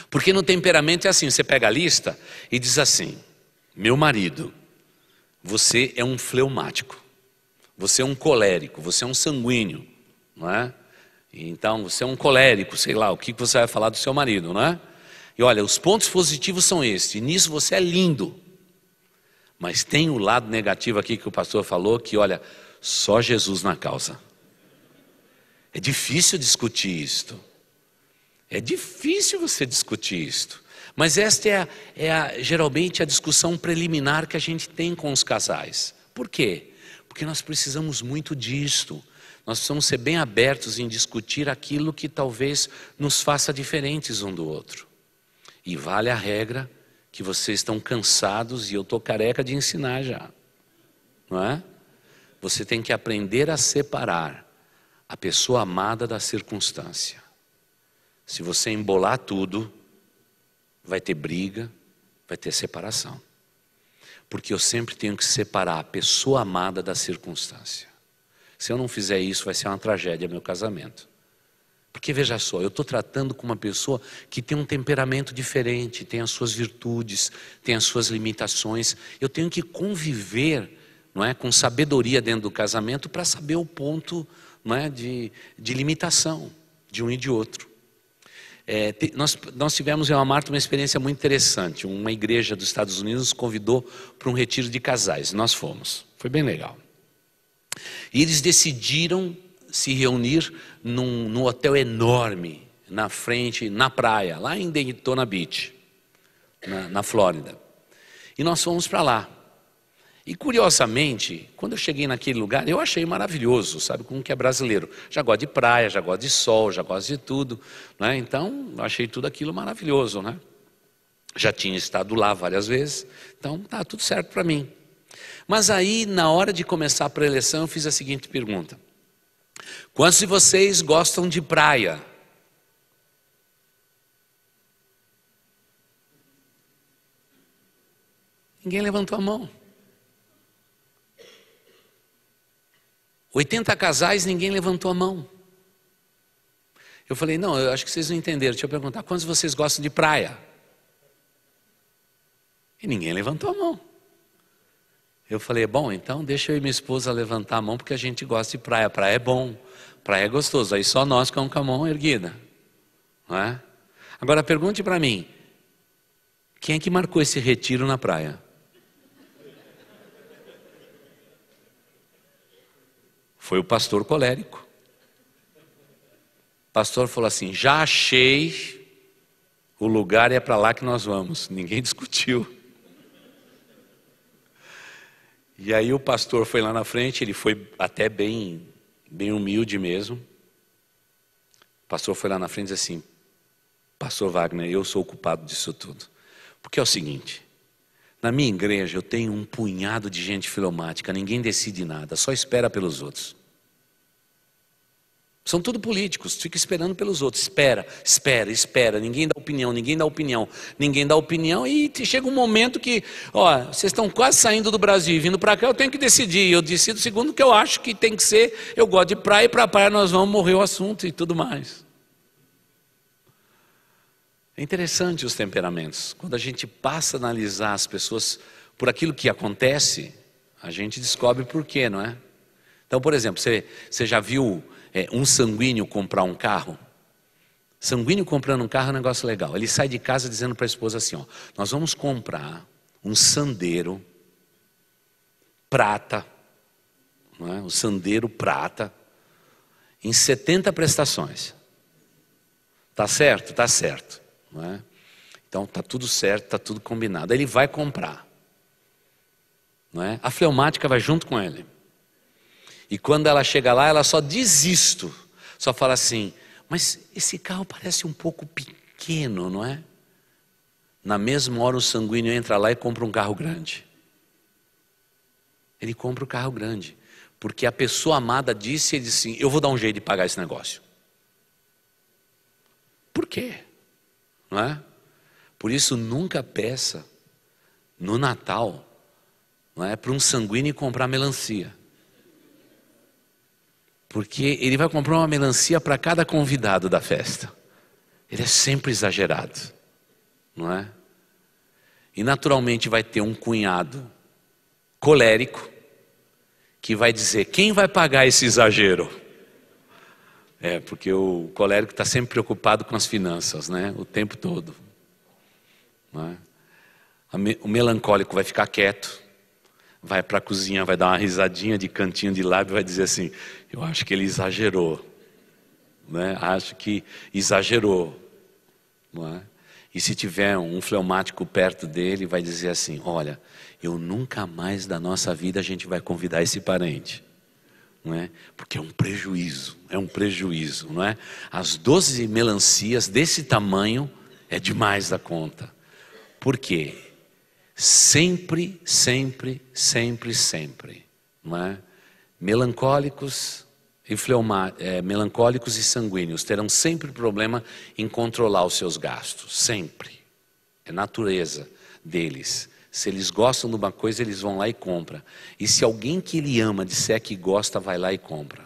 Porque no temperamento é assim, você pega a lista e diz assim: meu marido, você é um fleumático, você é um colérico, você é um sanguíneo, não é? Então, você é um colérico, sei lá, o que você vai falar do seu marido, não é? E olha, os pontos positivos são estes, e nisso você é lindo. Mas tem o lado negativo aqui que o pastor falou, que olha, só Jesus na causa. É difícil discutir isto. É difícil você discutir isto. Mas esta geralmente a discussão preliminar que a gente tem com os casais. Por quê? Porque nós precisamos muito disto. Nós precisamos ser bem abertos em discutir aquilo que talvez nos faça diferentes um do outro. E vale a regra que vocês estão cansados e eu estou careca de ensinar já. Não é? Você tem que aprender a separar a pessoa amada da circunstância. Se você embolar tudo, vai ter briga, vai ter separação. Porque eu sempre tenho que separar a pessoa amada da circunstância. Se eu não fizer isso, vai ser uma tragédia meu casamento. Porque veja só, eu estou tratando com uma pessoa que tem um temperamento diferente, tem as suas virtudes, tem as suas limitações. Eu tenho que conviver, não é, com sabedoria dentro do casamento para saber o ponto, não é, de limitação de um e de outro. Nós tivemos em Walmart uma experiência muito interessante. Uma igreja dos Estados Unidos nos convidou para um retiro de casais. Nós fomos. Foi bem legal. E eles decidiram se reunir num hotel enorme, na frente, na praia, lá em Daytona Beach, na Flórida. E nós fomos para lá. E curiosamente, quando eu cheguei naquele lugar, eu achei maravilhoso, sabe, como que é brasileiro. Já gosto de praia, já gosto de sol, já gosto de tudo, né? Então, eu achei tudo aquilo maravilhoso, né? Já tinha estado lá várias vezes, então tá tudo certo para mim. Mas aí, na hora de começar a preleção, eu fiz a seguinte pergunta: quantos de vocês gostam de praia? Ninguém levantou a mão. 80 casais, ninguém levantou a mão. Eu falei, não, eu acho que vocês não entenderam. Deixa eu perguntar, quantos de vocês gostam de praia? E ninguém levantou a mão. Eu falei, bom, então deixa eu e minha esposa levantar a mão, porque a gente gosta de praia. Praia é bom, praia é gostoso. Aí só nós ficamos com a mão erguida. Não é? Agora pergunte para mim, quem é que marcou esse retiro na praia? Foi o pastor colérico. O pastor falou assim, já achei o lugar e é para lá que nós vamos. Ninguém discutiu. E aí o pastor foi lá na frente, ele foi até bem humilde mesmo. O pastor foi lá na frente e disse assim, pastor Wagner, eu sou o culpado disso tudo. Porque é o seguinte, na minha igreja eu tenho um punhado de gente filomática, ninguém decide nada, só espera pelos outros. São tudo políticos, fica esperando pelos outros, espera, ninguém dá opinião e chega um momento que, ó, vocês estão quase saindo do Brasil e vindo para cá, eu tenho que decidir, eu decido segundo o que eu acho que tem que ser, eu gosto de praia e para a praia nós vamos morrer o assunto e tudo mais. É interessante os temperamentos, quando a gente passa a analisar as pessoas por aquilo que acontece, a gente descobre por quê, não é? Então, por exemplo, você já viu um sanguíneo comprar um carro? Sanguíneo comprando um carro é um negócio legal. Ele sai de casa dizendo para a esposa assim, ó, nós vamos comprar um Sandero prata, não é? O Sandero prata, em 70 prestações. Tá certo? Tá certo. Não é? Então está tudo certo, está tudo combinado. Ele vai comprar, não é? A fleumática vai junto com ele. E quando ela chega lá, ela só diz isto. Só fala assim, mas esse carro parece um pouco pequeno, não é? Na mesma hora o sanguíneo entra lá e compra um carro grande. Ele compra o carro grande. Porque a pessoa amada disse, ele disse assim, eu vou dar um jeito de pagar esse negócio. Por quê? Não é? Por isso nunca peça no Natal, não é, para um sanguíneo comprar melancia. Porque ele vai comprar uma melancia para cada convidado da festa. Ele é sempre exagerado, não é? E naturalmente vai ter um cunhado colérico que vai dizer, quem vai pagar esse exagero? Porque o colérico está sempre preocupado com as finanças, né? O tempo todo. Não é? O melancólico vai ficar quieto, vai para a cozinha, vai dar uma risadinha de cantinho de lábio e vai dizer assim, eu acho que ele exagerou, né? Acho que exagerou, não é? E se tiver um fleumático perto dele, vai dizer assim, olha, eu nunca mais da nossa vida a gente vai convidar esse parente, não é? Porque é um prejuízo, não é? As 12 melancias desse tamanho é demais da conta. Por quê? Sempre, sempre, sempre, sempre, não é? Melancólicos e sanguíneos terão sempre problema em controlar os seus gastos, sempre. É natureza deles. Se eles gostam de uma coisa, eles vão lá e compram. E se alguém que ele ama disser que gosta, vai lá e compra.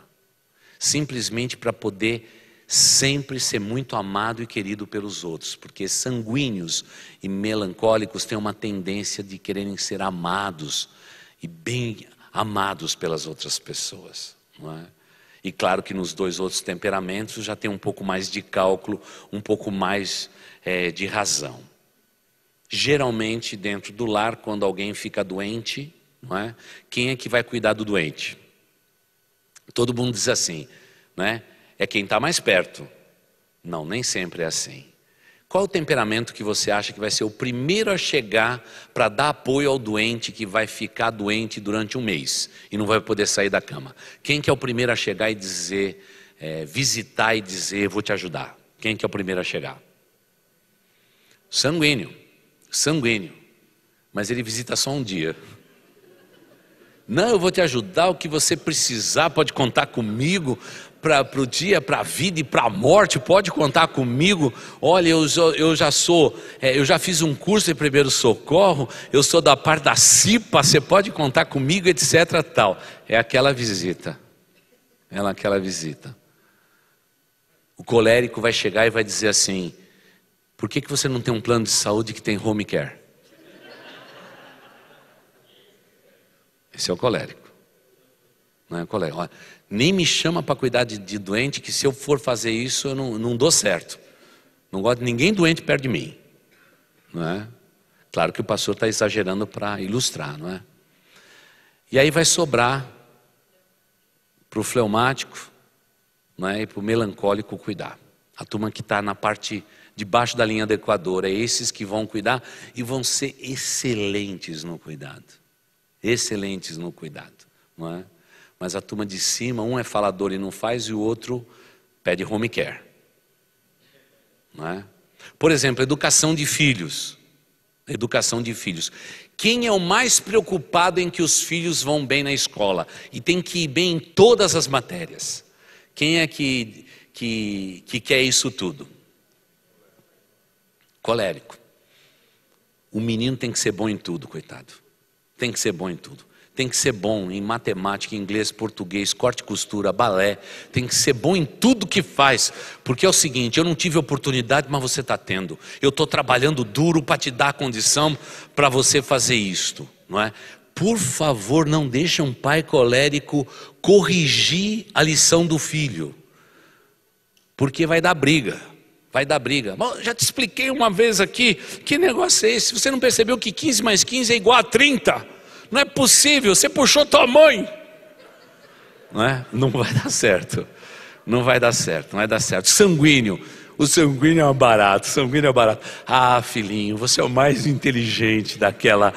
Simplesmente para poder sempre ser muito amado e querido pelos outros. Porque sanguíneos e melancólicos têm uma tendência de quererem ser amados e bem amados pelas outras pessoas, não é? E claro que nos dois outros temperamentos já tem um pouco mais de cálculo, um pouco mais de razão. Geralmente dentro do lar, quando alguém fica doente, não é? Quem é que vai cuidar do doente? Todo mundo diz assim, não é? É quem está mais perto. Não, nem sempre é assim. Qual o temperamento que você acha que vai ser o primeiro a chegar para dar apoio ao doente que vai ficar doente durante um mês e não vai poder sair da cama? Quem que é o primeiro a chegar e dizer, visitar e dizer, vou te ajudar? Quem que é o primeiro a chegar? Sanguíneo. Mas ele visita só um dia. Não, eu vou te ajudar, o que você precisar, pode contar comigo. Para o dia, para a vida e para a morte, pode contar comigo. Olha, eu já fiz um curso de primeiro socorro, eu sou da parte da CIPA, você pode contar comigo, etc. Tal. É aquela visita. O colérico vai chegar e vai dizer assim, por que você não tem um plano de saúde que tem home care? Esse é o colérico. Não é o colérico. Olha, nem me chama para cuidar de doente, que se eu for fazer isso, eu não dou certo. Não gosto de ninguém doente perto de mim. Não é? Claro que o pastor está exagerando para ilustrar, não é? E aí vai sobrar para o fleumático, não é? E para o melancólico cuidar. A turma que está na parte debaixo da linha do Equador, é esses que vão cuidar e vão ser excelentes no cuidado. Excelentes no cuidado, não é? Mas a turma de cima, um é falador e não faz, e o outro pede home care. Não é? Por exemplo, educação de filhos. Educação de filhos. Quem é o mais preocupado em que os filhos vão bem na escola? E tem que ir bem em todas as matérias. Quem é que quer isso tudo? Colérico. O menino tem que ser bom em tudo, coitado. Tem que ser bom em tudo. Tem que ser bom em matemática, inglês, português, corte e costura, balé. Tem que ser bom em tudo que faz. Porque é o seguinte, eu não tive oportunidade, mas você está tendo. Eu estou trabalhando duro para te dar a condição para você fazer isto, não é? Por favor, não deixe um pai colérico corrigir a lição do filho. Porque vai dar briga. Vai dar briga. Bom, já te expliquei uma vez aqui, que negócio é esse? Você não percebeu que 15 mais 15 é igual a 30? Não é possível, você puxou tua mãe. Não é? Não vai dar certo. Não vai dar certo. Sanguíneo. O sanguíneo é um barato, o sanguíneo é um barato. Ah, filhinho, você é o mais inteligente daquela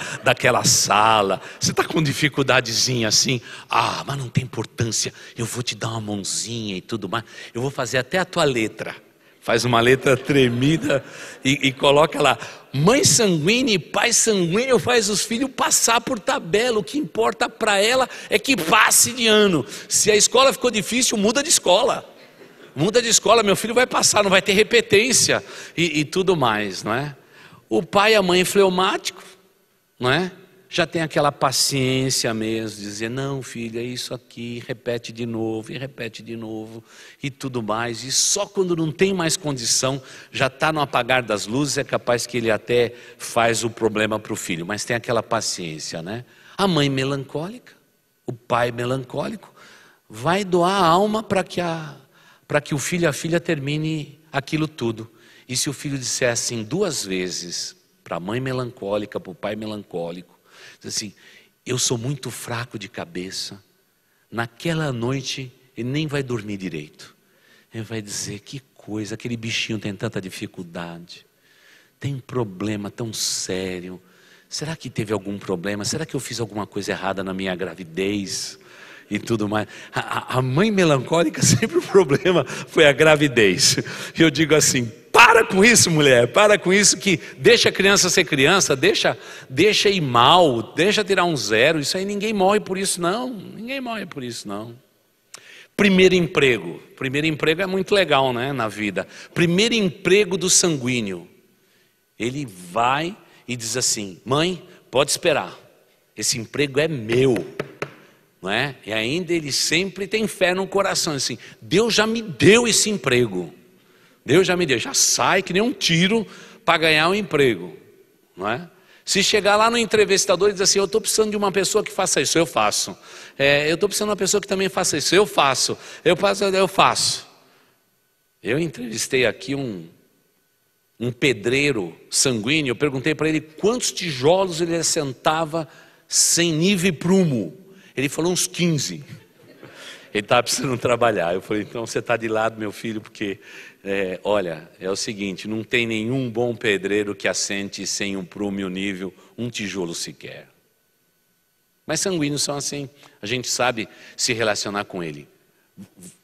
sala. Você está com dificuldadezinha assim. Ah, mas não tem importância. Eu vou te dar uma mãozinha e tudo mais. Eu vou fazer até a tua letra. Faz uma letra tremida e coloca lá. Mãe sanguínea e pai sanguíneo faz os filhos passar por tabela. O que importa para ela é que passe de ano. Se a escola ficou difícil, muda de escola. Muda de escola, meu filho vai passar, não vai ter repetência e tudo mais, não é? O pai e a mãe fleumático, não é? Já tem aquela paciência mesmo, dizer, não filho, é isso aqui, repete de novo e tudo mais. E só quando não tem mais condição, já está no apagar das luzes, é capaz que ele até faz o problema para o filho, mas tem aquela paciência, né? A mãe melancólica, o pai melancólico, vai doar a alma para que o filho e a filha termine aquilo tudo. E se o filho disser assim 2 vezes, para a mãe melancólica, para o pai melancólico, diz assim, eu sou muito fraco de cabeça, naquela noite ele nem vai dormir direito. Ele vai dizer, que coisa, aquele bichinho tem tanta dificuldade, tem um problema tão sério, será que teve algum problema? Será que eu fiz alguma coisa errada na minha gravidez? E tudo mais. A mãe melancólica, sempre o problema foi a gravidez. E eu digo assim, para com isso, mulher, para com isso, que deixa a criança ser criança, deixa ir mal, deixa tirar um 0, isso aí ninguém morre por isso não, ninguém morre por isso não. Primeiro emprego é muito legal, né, na vida. Primeiro emprego do sanguíneo, ele vai e diz assim, mãe, pode esperar, esse emprego é meu. Não é? E ainda ele sempre tem fé no coração, assim, Deus já me deu esse emprego, Deus já me deu, já sai que nem um tiro para ganhar um emprego, não é? Se chegar lá no entrevistador e dizer assim, eu estou precisando de uma pessoa que faça isso, eu faço. Eu estou precisando de uma pessoa que também faça isso, eu faço. Eu faço. Eu entrevistei aqui um pedreiro sanguíneo, eu perguntei para ele quantos tijolos ele assentava sem nível e prumo. Ele falou uns 15. Ele estava precisando trabalhar. Eu falei, então você está de lado, meu filho, porque, olha, é o seguinte, não tem nenhum bom pedreiro que assente sem um prumo e um nível, um tijolo sequer. Mas sanguíneos são assim, a gente sabe se relacionar com ele.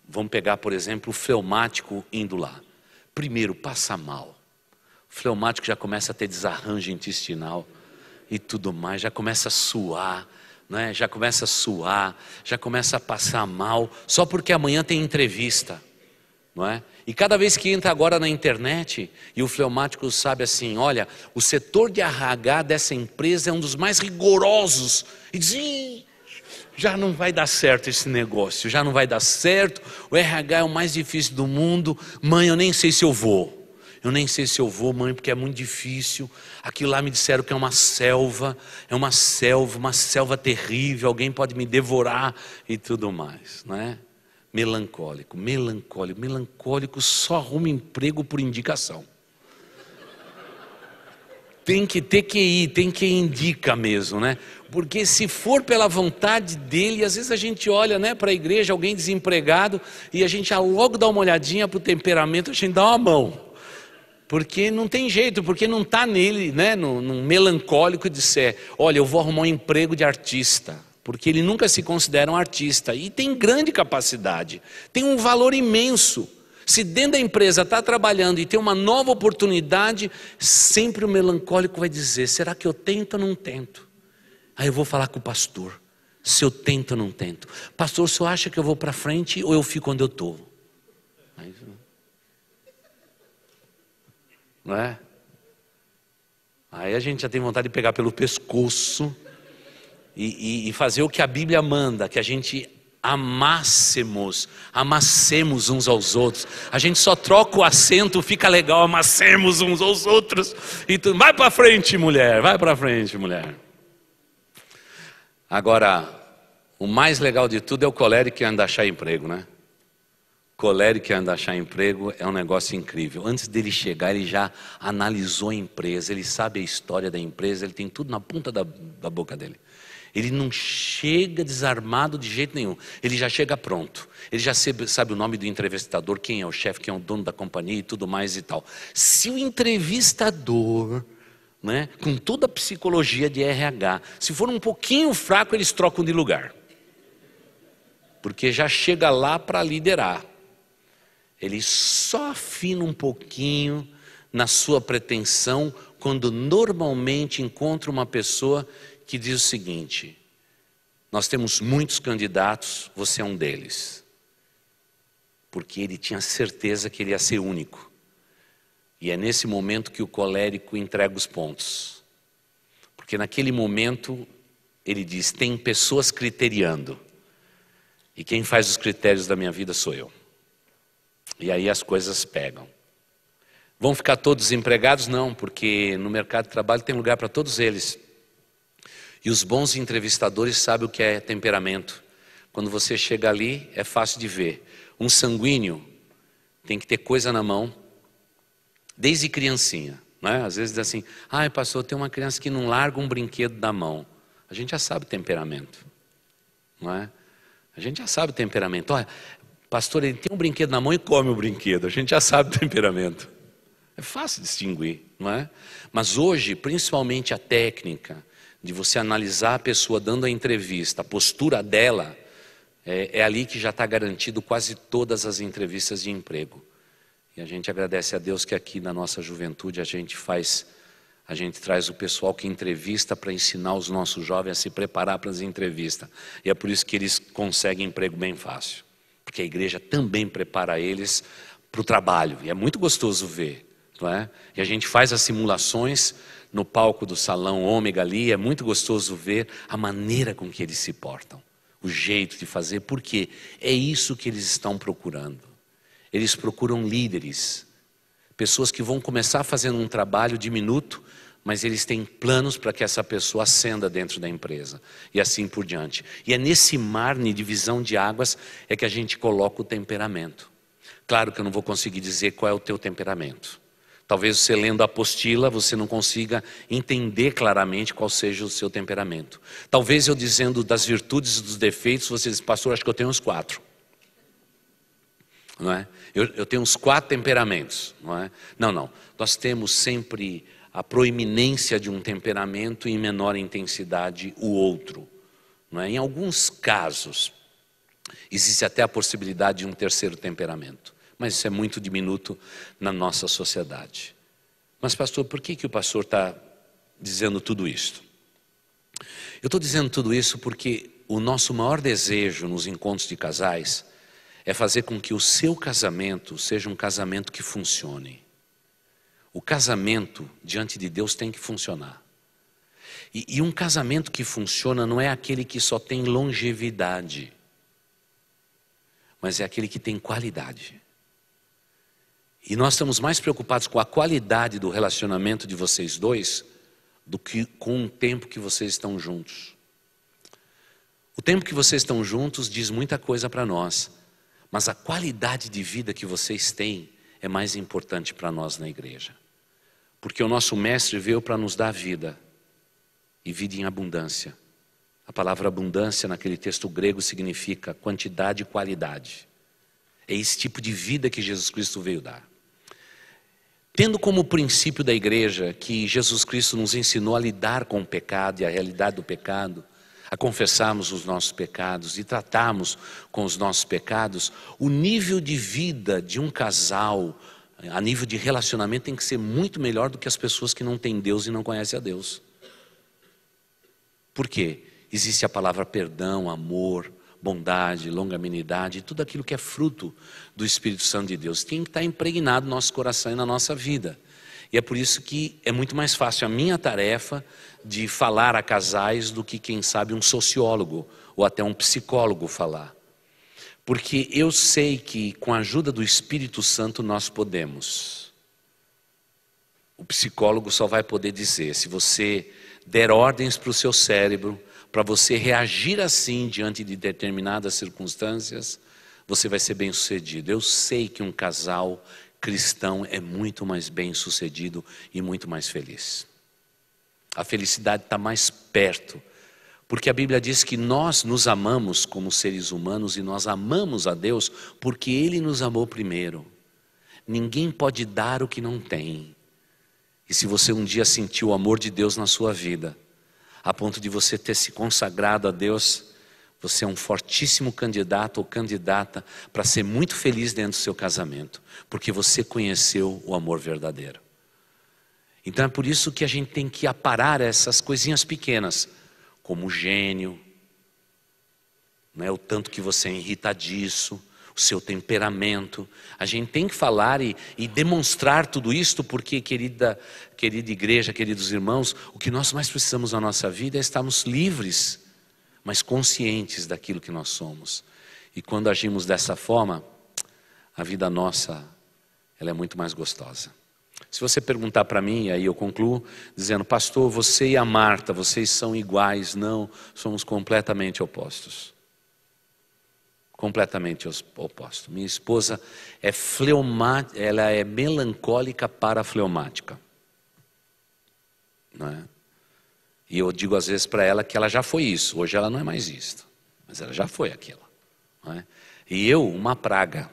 Vamos pegar, por exemplo, o fleumático indo lá. Primeiro, passa mal. O fleumático já começa a ter desarranjo intestinal e tudo mais, já começa a suar. Né? Já começa a suar, já começa a passar mal, só porque amanhã tem entrevista, não é? E cada vez que entra agora na internet, e o fleumático sabe assim, olha, o setor de RH dessa empresa é um dos mais rigorosos, e diz, já não vai dar certo esse negócio, já não vai dar certo, o RH é o mais difícil do mundo, mãe, eu nem sei se eu vou. Eu nem sei se eu vou, mãe, porque é muito difícil. Aquilo lá me disseram que é uma selva terrível, alguém pode me devorar e tudo mais, não é? Melancólico só arruma emprego por indicação. Tem que ter QI, tem que indica mesmo, né? Porque se for pela vontade dele, às vezes a gente olha, né, para a igreja, alguém desempregado, e a gente logo dá uma olhadinha para o temperamento, a gente dá uma mão. Porque não tem jeito, porque não está nele, né, num melancólico disser, olha, eu vou arrumar um emprego de artista, porque ele nunca se considera um artista, e tem grande capacidade, tem um valor imenso. Se dentro da empresa está trabalhando e tem uma nova oportunidade, sempre o melancólico vai dizer, será que eu tento ou não tento? Aí eu vou falar com o pastor, se eu tento ou não tento. Pastor, o senhor acha que eu vou para frente ou eu fico onde eu estou? Não é? Aí a gente já tem vontade de pegar pelo pescoço e fazer o que a Bíblia manda, que a gente amassemos uns aos outros. A gente só troca o assento, fica legal, amassemos uns aos outros. E tudo. Vai para frente, mulher, vai para frente, mulher. Agora, o mais legal de tudo é o colérico que anda a achar emprego, né? Colérico que anda achar emprego é um negócio incrível. Antes dele chegar, ele já analisou a empresa, ele sabe a história da empresa, ele tem tudo na ponta da boca dele. Ele não chega desarmado de jeito nenhum, ele já chega pronto. Ele já sabe o nome do entrevistador, quem é o chefe, quem é o dono da companhia e tudo mais e tal. Se o entrevistador, né, com toda a psicologia de RH, se for um pouquinho fraco, eles trocam de lugar. Porque já chega lá para liderar. Ele só afina um pouquinho na sua pretensão quando normalmente encontra uma pessoa que diz o seguinte: nós temos muitos candidatos, você é um deles. Porque ele tinha certeza que ele ia ser único. E é nesse momento que o colérico entrega os pontos. Porque naquele momento ele diz: tem pessoas criteriando. E quem faz os critérios da minha vida sou eu. E aí as coisas pegam. Vão ficar todos desempregados? Não, porque no mercado de trabalho tem lugar para todos eles. E os bons entrevistadores sabem o que é temperamento. Quando você chega ali, é fácil de ver. Um sanguíneo tem que ter coisa na mão, desde criancinha. Né? Às vezes diz assim: ai pastor, tem uma criança que não larga um brinquedo da mão. A gente já sabe o temperamento. Não é? A gente já sabe o temperamento. Olha, pastor, ele tem um brinquedo na mão e come o brinquedo. A gente já sabe o temperamento. É fácil distinguir, não é? Mas hoje, principalmente a técnica de você analisar a pessoa dando a entrevista, a postura dela, é ali que já está garantido quase todas as entrevistas de emprego. E a gente agradece a Deus que aqui na nossa juventude a gente traz o pessoal que entrevista para ensinar os nossos jovens a se preparar para as entrevistas. E é por isso que eles conseguem emprego bem fácil. Porque a igreja também prepara eles para o trabalho. E é muito gostoso ver. Não é? E a gente faz as simulações no palco do salão Ômega ali. É muito gostoso ver a maneira com que eles se portam. O jeito de fazer. Porque é isso que eles estão procurando. Eles procuram líderes. Pessoas que vão começar fazendo um trabalho diminuto, mas eles têm planos para que essa pessoa ascenda dentro da empresa. E assim por diante. E é nesse mar de divisão de águas é que a gente coloca o temperamento. Claro que eu não vou conseguir dizer qual é o teu temperamento. Talvez você lendo a apostila, você não consiga entender claramente qual seja o seu temperamento. Talvez eu dizendo das virtudes e dos defeitos, você diz: pastor, acho que eu tenho uns 4. Não é? Eu tenho uns 4 temperamentos, não é? Não. Nós temos sempre a proeminência de um temperamento e em menor intensidade o outro. Não é? Em alguns casos, existe até a possibilidade de um terceiro temperamento. Mas isso é muito diminuto na nossa sociedade. Mas pastor, por que o pastor está dizendo tudo isso? Eu estou dizendo tudo isso porque o nosso maior desejo nos encontros de casais é fazer com que o seu casamento seja um casamento que funcione. O casamento diante de Deus tem que funcionar. E um casamento que funciona não é aquele que só tem longevidade, mas é aquele que tem qualidade. E nós estamos mais preocupados com a qualidade do relacionamento de vocês dois do que com o tempo que vocês estão juntos. O tempo que vocês estão juntos diz muita coisa para nós, mas a qualidade de vida que vocês têm é mais importante para nós na igreja. Porque o nosso mestre veio para nos dar vida, e vida em abundância. A palavra abundância naquele texto grego significa quantidade e qualidade. É esse tipo de vida que Jesus Cristo veio dar. Tendo como princípio da igreja que Jesus Cristo nos ensinou a lidar com o pecado e a realidade do pecado, a confessarmos os nossos pecados e tratarmos com os nossos pecados, o nível de vida de um casal, a nível de relacionamento, tem que ser muito melhor do que as pessoas que não têm Deus e não conhecem a Deus. Por quê? Existe a palavra perdão, amor, bondade, longanimidade, tudo aquilo que é fruto do Espírito Santo de Deus tem que estar impregnado no nosso coração e na nossa vida. E é por isso que é muito mais fácil a minha tarefa de falar a casais do que, quem sabe, um sociólogo ou até um psicólogo falar. Porque eu sei que com a ajuda do Espírito Santo nós podemos. O psicólogo só vai poder dizer, se você der ordens para o seu cérebro, para você reagir assim diante de determinadas circunstâncias, você vai ser bem-sucedido. Eu sei que um casal cristão é muito mais bem-sucedido e muito mais feliz. A felicidade está mais perto, porque a Bíblia diz que nós nos amamos como seres humanos e nós amamos a Deus porque Ele nos amou primeiro. Ninguém pode dar o que não tem. E se você um dia sentiu o amor de Deus na sua vida, a ponto de você ter se consagrado a Deus, você é um fortíssimo candidato ou candidata para ser muito feliz dentro do seu casamento, porque você conheceu o amor verdadeiro. Então é por isso que a gente tem que aparar essas coisinhas pequenas, como o gênio, né, o tanto que você é irritadiço, o seu temperamento. A gente tem que falar e demonstrar tudo isto, porque, querida igreja, queridos irmãos, o que nós mais precisamos na nossa vida é estarmos livres, mas conscientes daquilo que nós somos. E quando agimos dessa forma, a vida nossa, ela é muito mais gostosa. Se você perguntar para mim, aí eu concluo dizendo: pastor, você e a Marta, vocês são iguais? Não, somos completamente opostos. Completamente opostos. Minha esposa é fleumática, ela é melancólica para fleumática. Não é? E eu digo às vezes para ela que ela já foi isso. Hoje ela não é mais isso, mas ela já foi aquilo. Não é? E eu, uma praga.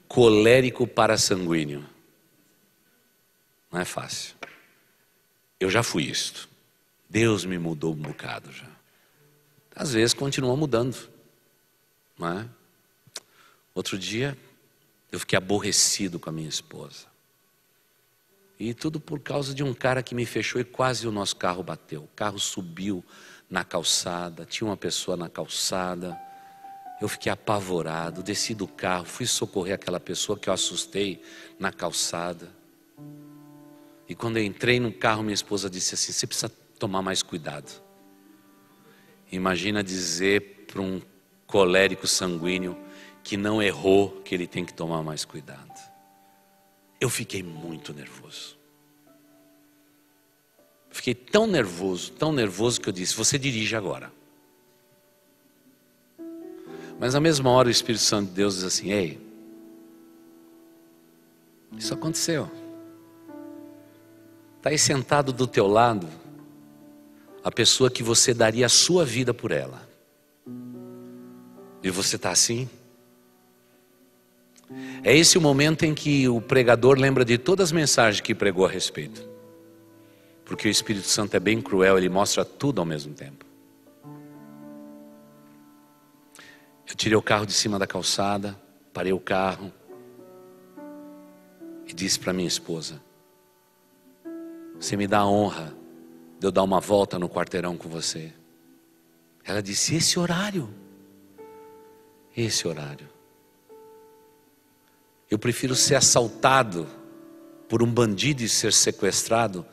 Colérico para sanguíneo. Não é fácil. Eu já fui isto. Deus me mudou um bocado já. Às vezes continua mudando. Não é? Outro dia eu fiquei aborrecido com a minha esposa. E tudo por causa de um cara que me fechou e quase o nosso carro bateu. O carro subiu na calçada, tinha uma pessoa na calçada. Eu fiquei apavorado, desci do carro, fui socorrer aquela pessoa que eu assustei na calçada. E quando eu entrei no carro, minha esposa disse assim: você precisa tomar mais cuidado. Imagina dizer para um colérico sanguíneo que não errou, que ele tem que tomar mais cuidado. Eu fiquei muito nervoso. Fiquei tão nervoso que eu disse: você dirige agora. Mas na mesma hora o Espírito Santo de Deus diz assim: ei, isso aconteceu. Está aí sentado do teu lado a pessoa que você daria a sua vida por ela. E você está assim? É esse o momento em que o pregador lembra de todas as mensagens que pregou a respeito. Porque o Espírito Santo é bem cruel, ele mostra tudo ao mesmo tempo. Eu tirei o carro de cima da calçada, parei o carro e disse para minha esposa: você me dá a honra de eu dar uma volta no quarteirão com você? Ela disse: esse horário? Esse horário. Eu prefiro ser assaltado por um bandido e ser sequestrado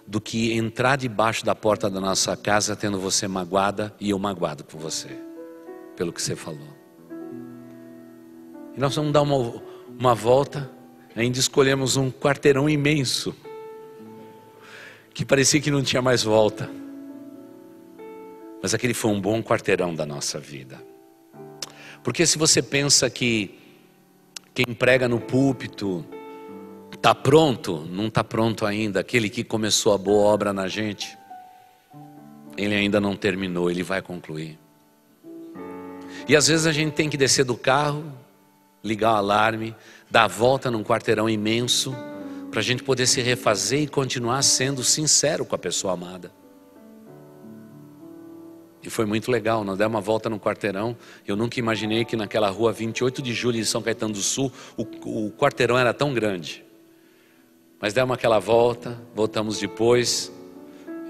do que entrar debaixo da porta da nossa casa tendo você magoada e eu magoado por você, pelo que você falou. E nós vamos dar uma volta, ainda escolhemos um quarteirão imenso, que parecia que não tinha mais volta. Mas aquele foi um bom quarteirão da nossa vida. Porque se você pensa que quem prega no púlpito está pronto, não está pronto ainda. Aquele que começou a boa obra na gente, ele ainda não terminou, ele vai concluir. E às vezes a gente tem que descer do carro, ligar o alarme, dar a volta num quarteirão imenso, para a gente poder se refazer e continuar sendo sincero com a pessoa amada. E foi muito legal, nós demos uma volta no quarteirão. Eu nunca imaginei que naquela rua 28 de julho em São Caetano do Sul, o quarteirão era tão grande. Mas demos aquela volta, voltamos depois,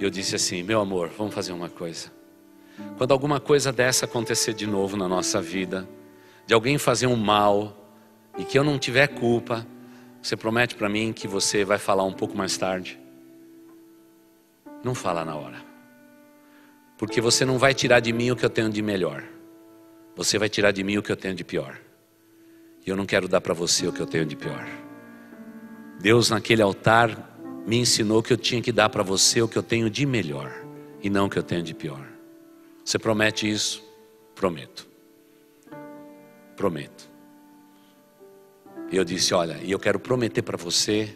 e eu disse assim: meu amor, vamos fazer uma coisa. Quando alguma coisa dessa acontecer de novo na nossa vida, de alguém fazer um mal, e que eu não tiver culpa, você promete para mim que você vai falar um pouco mais tarde? Não fala na hora. Porque você não vai tirar de mim o que eu tenho de melhor. Você vai tirar de mim o que eu tenho de pior. E eu não quero dar para você o que eu tenho de pior. Deus naquele altar me ensinou que eu tinha que dar para você o que eu tenho de melhor e não o que eu tenho de pior. Você promete isso? Prometo. prometo. E eu disse, olha, e eu quero prometer para você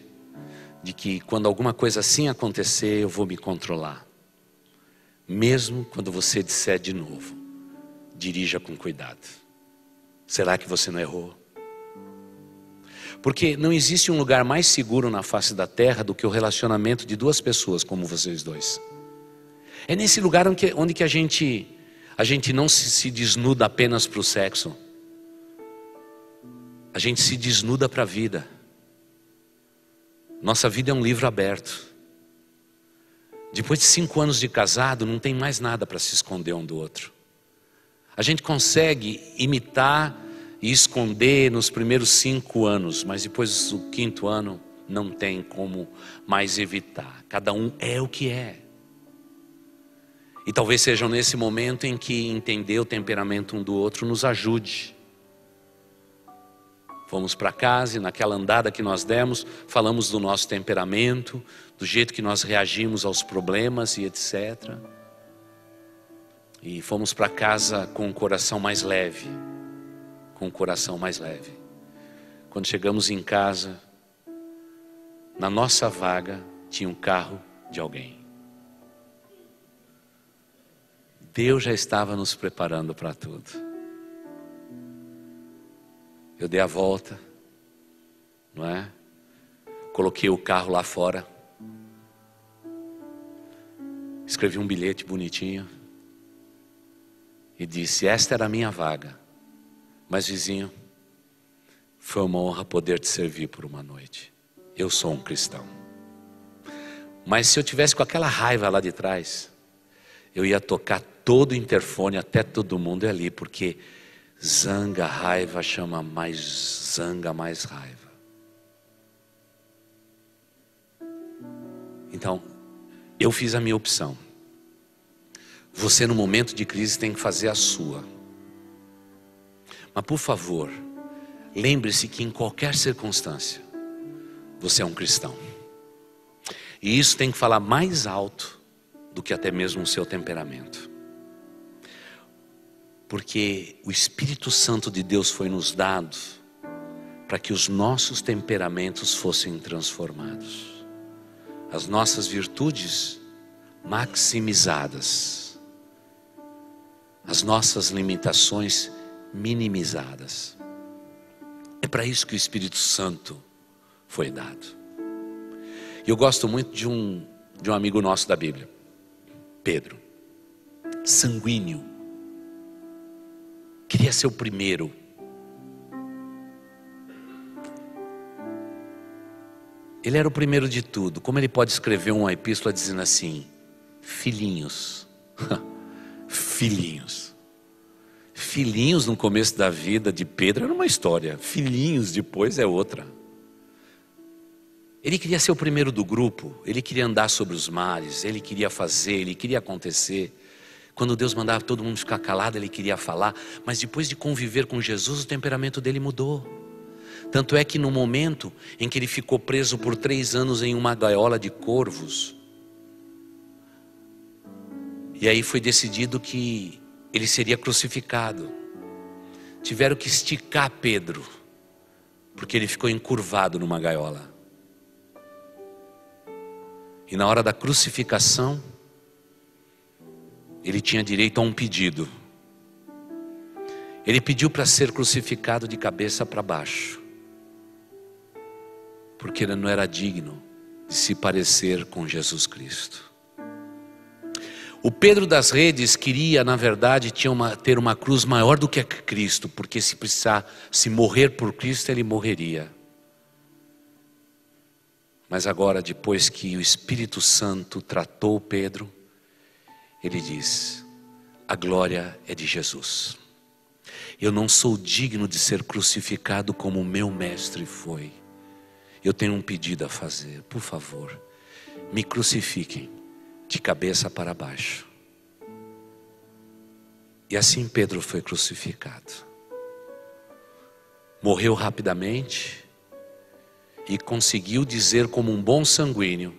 de que quando alguma coisa assim acontecer, eu vou me controlar. Mesmo quando você disser de novo, dirija com cuidado. Será que você não errou? Porque não existe um lugar mais seguro na face da terra do que o relacionamento de duas pessoas como vocês dois. É nesse lugar onde que a gente não se desnuda apenas para o sexo. A gente se desnuda para a vida. Nossa vida é um livro aberto. Depois de 5 anos de casado, não tem mais nada para se esconder um do outro. A gente consegue imitar e esconder nos primeiros 5 anos, mas depois do 5º ano, não tem como mais evitar. Cada um é o que é. E talvez seja nesse momento em que entender o temperamento um do outro nos ajude. Fomos para casa e naquela andada que nós demos, falamos do nosso temperamento, do jeito que nós reagimos aos problemas e etc. E fomos para casa com o coração mais leve. Com o coração mais leve. Quando chegamos em casa, na nossa vaga tinha um carro de alguém. Deus já estava nos preparando para tudo. Eu dei a volta, não é? Coloquei o carro lá fora. Escrevi um bilhete bonitinho. E disse, esta era a minha vaga. Mas vizinho, foi uma honra poder te servir por uma noite. Eu sou um cristão. Mas se eu tivesse com aquela raiva lá de trás, eu ia tocar todo o interfone até todo mundo ali, porque zanga, raiva chama mais zanga, mais raiva. Então, eu fiz a minha opção. Você no momento de crise tem que fazer a sua. Mas por favor, lembre-se que em qualquer circunstância, você é um cristão. E isso tem que falar mais alto do que até mesmo o seu temperamento. Porque o Espírito Santo de Deus foi nos dado para que os nossos temperamentos fossem transformados. As nossas virtudes maximizadas. As nossas limitações minimizadas. É para isso que o Espírito Santo foi dado. E eu gosto muito de um amigo nosso da Bíblia, Pedro, sanguíneo, queria ser o primeiro. Ele era o primeiro de tudo. Como ele pode escrever uma epístola dizendo assim, filhinhos, filhinhos. Filhinhos no começo da vida de Pedro era uma história, filhinhos depois é outra. Ele queria ser o primeiro do grupo, ele queria andar sobre os mares, ele queria fazer, ele queria acontecer. Quando Deus mandava todo mundo ficar calado, ele queria falar, mas depois de conviver com Jesus, o temperamento dele mudou. Tanto é que no momento em que ele ficou preso por 3 anos em uma gaiola de corvos, e aí foi decidido que ele seria crucificado. Tiveram que esticar Pedro, porque ele ficou encurvado numa gaiola. E na hora da crucificação, ele tinha direito a um pedido. Ele pediu para ser crucificado de cabeça para baixo, porque ele não era digno de se parecer com Jesus Cristo. O Pedro das redes queria, na verdade, ter uma cruz maior do que a Cristo, porque se precisasse morrer por Cristo, ele morreria. Mas agora, depois que o Espírito Santo tratou Pedro, ele diz, a glória é de Jesus. Eu não sou digno de ser crucificado como o meu mestre foi. Eu tenho um pedido a fazer, por favor, me crucifiquem de cabeça para baixo. E assim Pedro foi crucificado. Morreu rapidamente e conseguiu dizer como um bom sanguíneo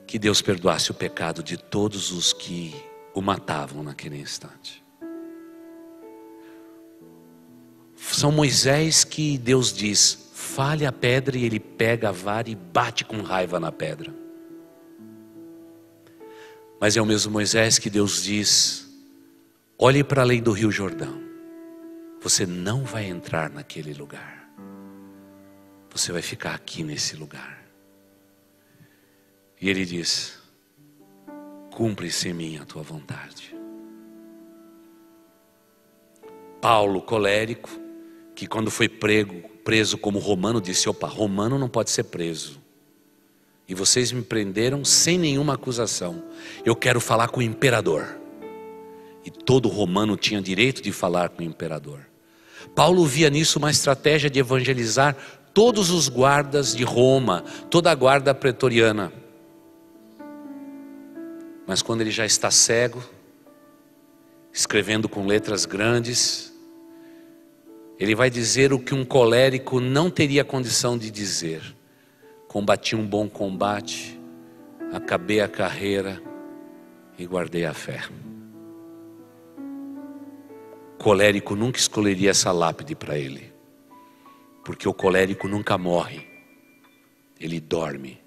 que Deus perdoasse o pecado de todos os que o matavam naquele instante. São Moisés que Deus diz: fale a pedra, e ele pega a vara e bate com raiva na pedra. Mas é o mesmo Moisés que Deus diz: olhe para além do rio Jordão, você não vai entrar naquele lugar, você vai ficar aqui nesse lugar. E ele diz: cumpre-se em mim a tua vontade. Paulo, colérico, que quando foi preso como romano, disse: opa, romano não pode ser preso, e vocês me prenderam sem nenhuma acusação, eu quero falar com o imperador. E todo romano tinha direito de falar com o imperador. Paulo via nisso uma estratégia de evangelizar todos os guardas de Roma, toda a guarda pretoriana. Mas quando ele já está cego, escrevendo com letras grandes, ele vai dizer o que um colérico não teria condição de dizer: combati um bom combate, acabei a carreira e guardei a fé. Colérico nunca escolheria essa lápide para ele, porque o colérico nunca morre, ele dorme.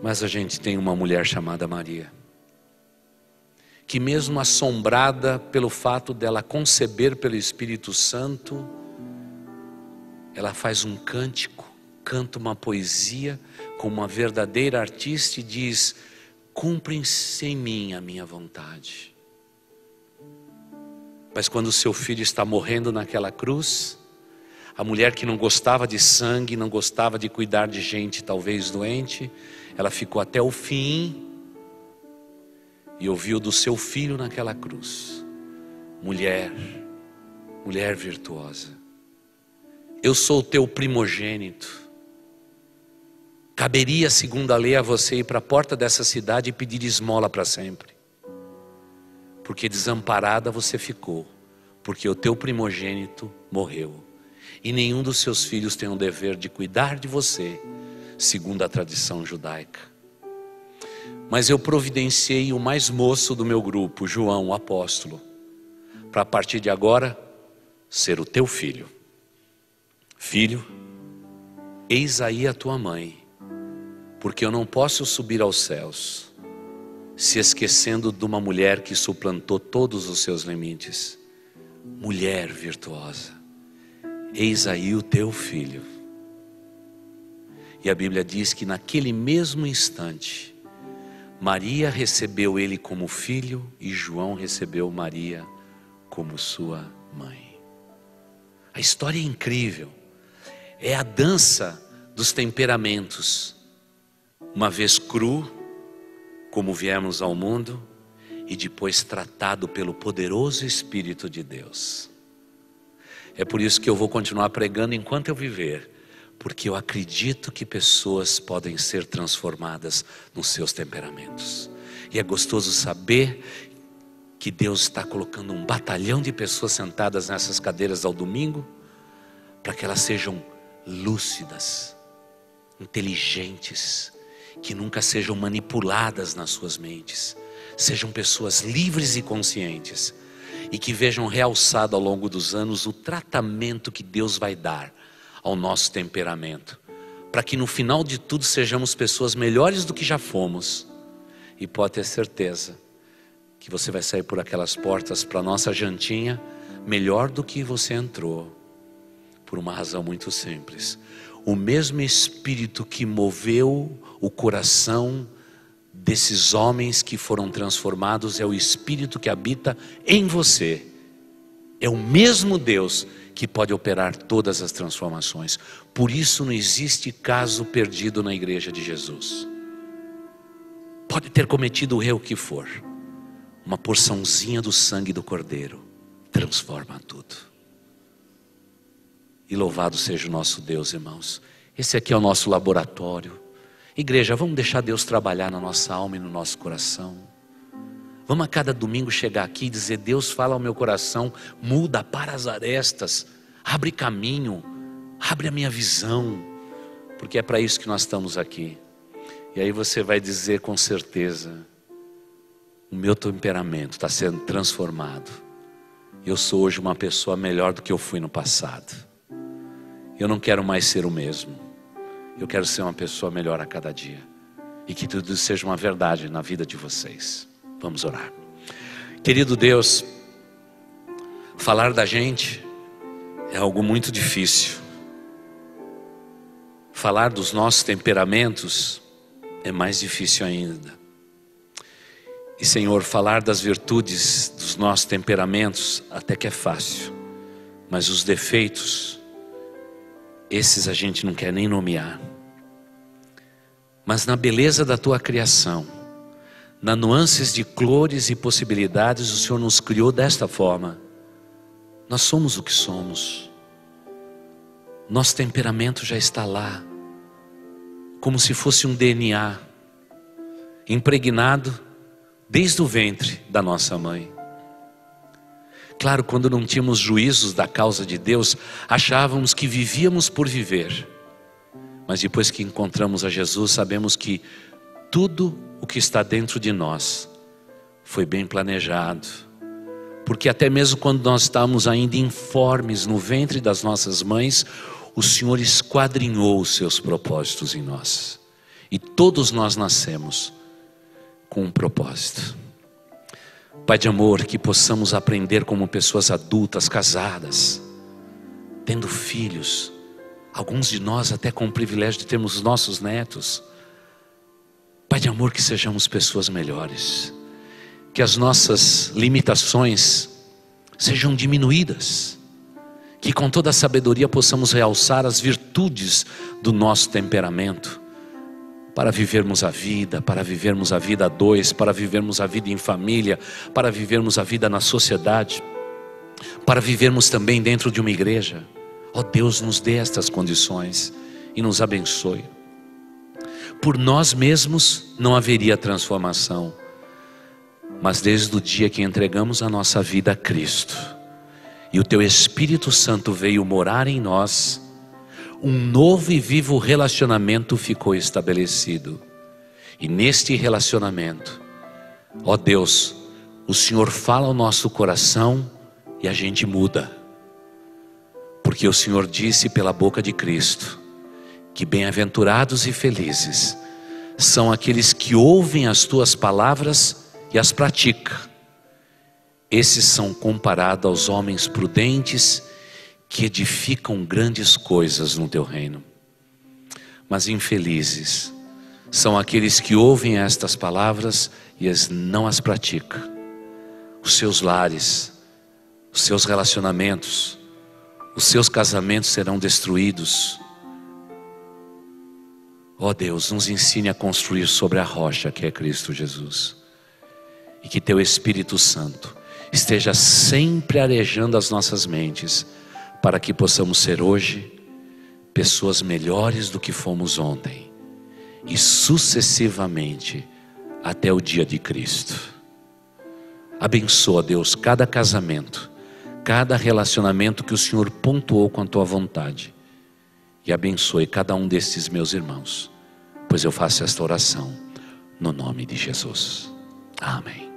Mas a gente tem uma mulher chamada Maria, que mesmo assombrada pelo fato dela conceber pelo Espírito Santo, ela faz um cântico, canta uma poesia como uma verdadeira artista e diz: cumpre-se em mim a minha vontade. Mas quando o seu filho está morrendo naquela cruz, a mulher que não gostava de sangue, não gostava de cuidar de gente talvez doente, ela ficou até o fim e ouviu do seu filho naquela cruz: mulher, mulher virtuosa, eu sou o teu primogênito. Caberia, segundo a lei, a você ir para a porta dessa cidade e pedir esmola para sempre, porque desamparada você ficou, porque o teu primogênito morreu, e nenhum dos seus filhos tem o dever de cuidar de você, segundo a tradição judaica. Mas eu providenciei o mais moço do meu grupo, João, o apóstolo, para a partir de agora ser o teu filho. Filho, eis aí a tua mãe, porque eu não posso subir aos céus se esquecendo de uma mulher que suplantou todos os seus limites. Mulher virtuosa, eis aí o teu filho. E a Bíblia diz que naquele mesmo instante, Maria recebeu ele como filho e João recebeu Maria como sua mãe. A história é incrível, é a dança dos temperamentos. Uma vez cru, como viemos ao mundo, e depois tratado pelo poderoso Espírito de Deus. É por isso que eu vou continuar pregando enquanto eu viver, porque eu acredito que pessoas podem ser transformadas nos seus temperamentos. E é gostoso saber que Deus está colocando um batalhão de pessoas sentadas nessas cadeiras ao domingo, para que elas sejam lúcidas, inteligentes, que nunca sejam manipuladas nas suas mentes, sejam pessoas livres e conscientes, e que vejam realçado ao longo dos anos o tratamento que Deus vai dar ao nosso temperamento, para que no final de tudo sejamos pessoas melhores do que já fomos. E pode ter certeza que você vai sair por aquelas portas para a nossa jantinha melhor do que você entrou, por uma razão muito simples: o mesmo Espírito que moveu o coração desses homens que foram transformados é o Espírito que habita em você. É o mesmo Deus que pode operar todas as transformações. Por isso não existe caso perdido na igreja de Jesus. Pode ter cometido o erro que for, uma porçãozinha do sangue do Cordeiro transforma tudo. E louvado seja o nosso Deus, irmãos. Esse aqui é o nosso laboratório. Igreja, vamos deixar Deus trabalhar na nossa alma e no nosso coração. Vamos a cada domingo chegar aqui e dizer: Deus, fala ao meu coração, muda, para as arestas, abre caminho, abre a minha visão, porque é para isso que nós estamos aqui. E aí você vai dizer com certeza: o meu temperamento está sendo transformado, eu sou hoje uma pessoa melhor do que eu fui no passado. Eu não quero mais ser o mesmo. Eu quero ser uma pessoa melhor a cada dia. E que tudo seja uma verdade na vida de vocês. Vamos orar. Querido Deus, falar da gente é algo muito difícil. Falar dos nossos temperamentos é mais difícil ainda. E Senhor, falar das virtudes dos nossos temperamentos até que é fácil. Mas os defeitos, esses a gente não quer nem nomear. Mas na beleza da Tua criação, na nuances de cores e possibilidades, o Senhor nos criou desta forma. Nós somos o que somos. Nosso temperamento já está lá, como se fosse um DNA, impregnado desde o ventre da nossa mãe. Claro, quando não tínhamos juízos da causa de Deus, achávamos que vivíamos por viver. Mas depois que encontramos a Jesus, sabemos que tudo o que está dentro de nós foi bem planejado. Porque até mesmo quando nós estávamos ainda informes no ventre das nossas mães, o Senhor esquadrinhou os seus propósitos em nós. E todos nós nascemos com um propósito. Pai de amor, que possamos aprender como pessoas adultas, casadas, tendo filhos, alguns de nós até com o privilégio de termos os nossos netos. Pai de amor, que sejamos pessoas melhores, que as nossas limitações sejam diminuídas, que com toda a sabedoria possamos realçar as virtudes do nosso temperamento, para vivermos a vida, para vivermos a vida a dois, para vivermos a vida em família, para vivermos a vida na sociedade, para vivermos também dentro de uma igreja. Ó Deus, nos dê estas condições e nos abençoe. Por nós mesmos não haveria transformação, mas desde o dia que entregamos a nossa vida a Cristo e o Teu Espírito Santo veio morar em nós, um novo e vivo relacionamento ficou estabelecido. E neste relacionamento, ó Deus, o Senhor fala ao nosso coração e a gente muda. Porque o Senhor disse pela boca de Cristo que bem-aventurados e felizes são aqueles que ouvem as Tuas palavras e as praticam. Esses são comparados aos homens prudentes que edificam grandes coisas no Teu reino. Mas infelizes são aqueles que ouvem estas palavras e não as praticam. Os seus lares, os seus relacionamentos, os seus casamentos serão destruídos. Ó Deus, nos ensine a construir sobre a rocha que é Cristo Jesus. E que Teu Espírito Santo esteja sempre arejando as nossas mentes, para que possamos ser hoje pessoas melhores do que fomos ontem e sucessivamente até o dia de Cristo. Abençoa, Deus, cada casamento, cada relacionamento que o Senhor pontuou com a Tua vontade, e abençoe cada um destes meus irmãos, pois eu faço esta oração no nome de Jesus. Amém.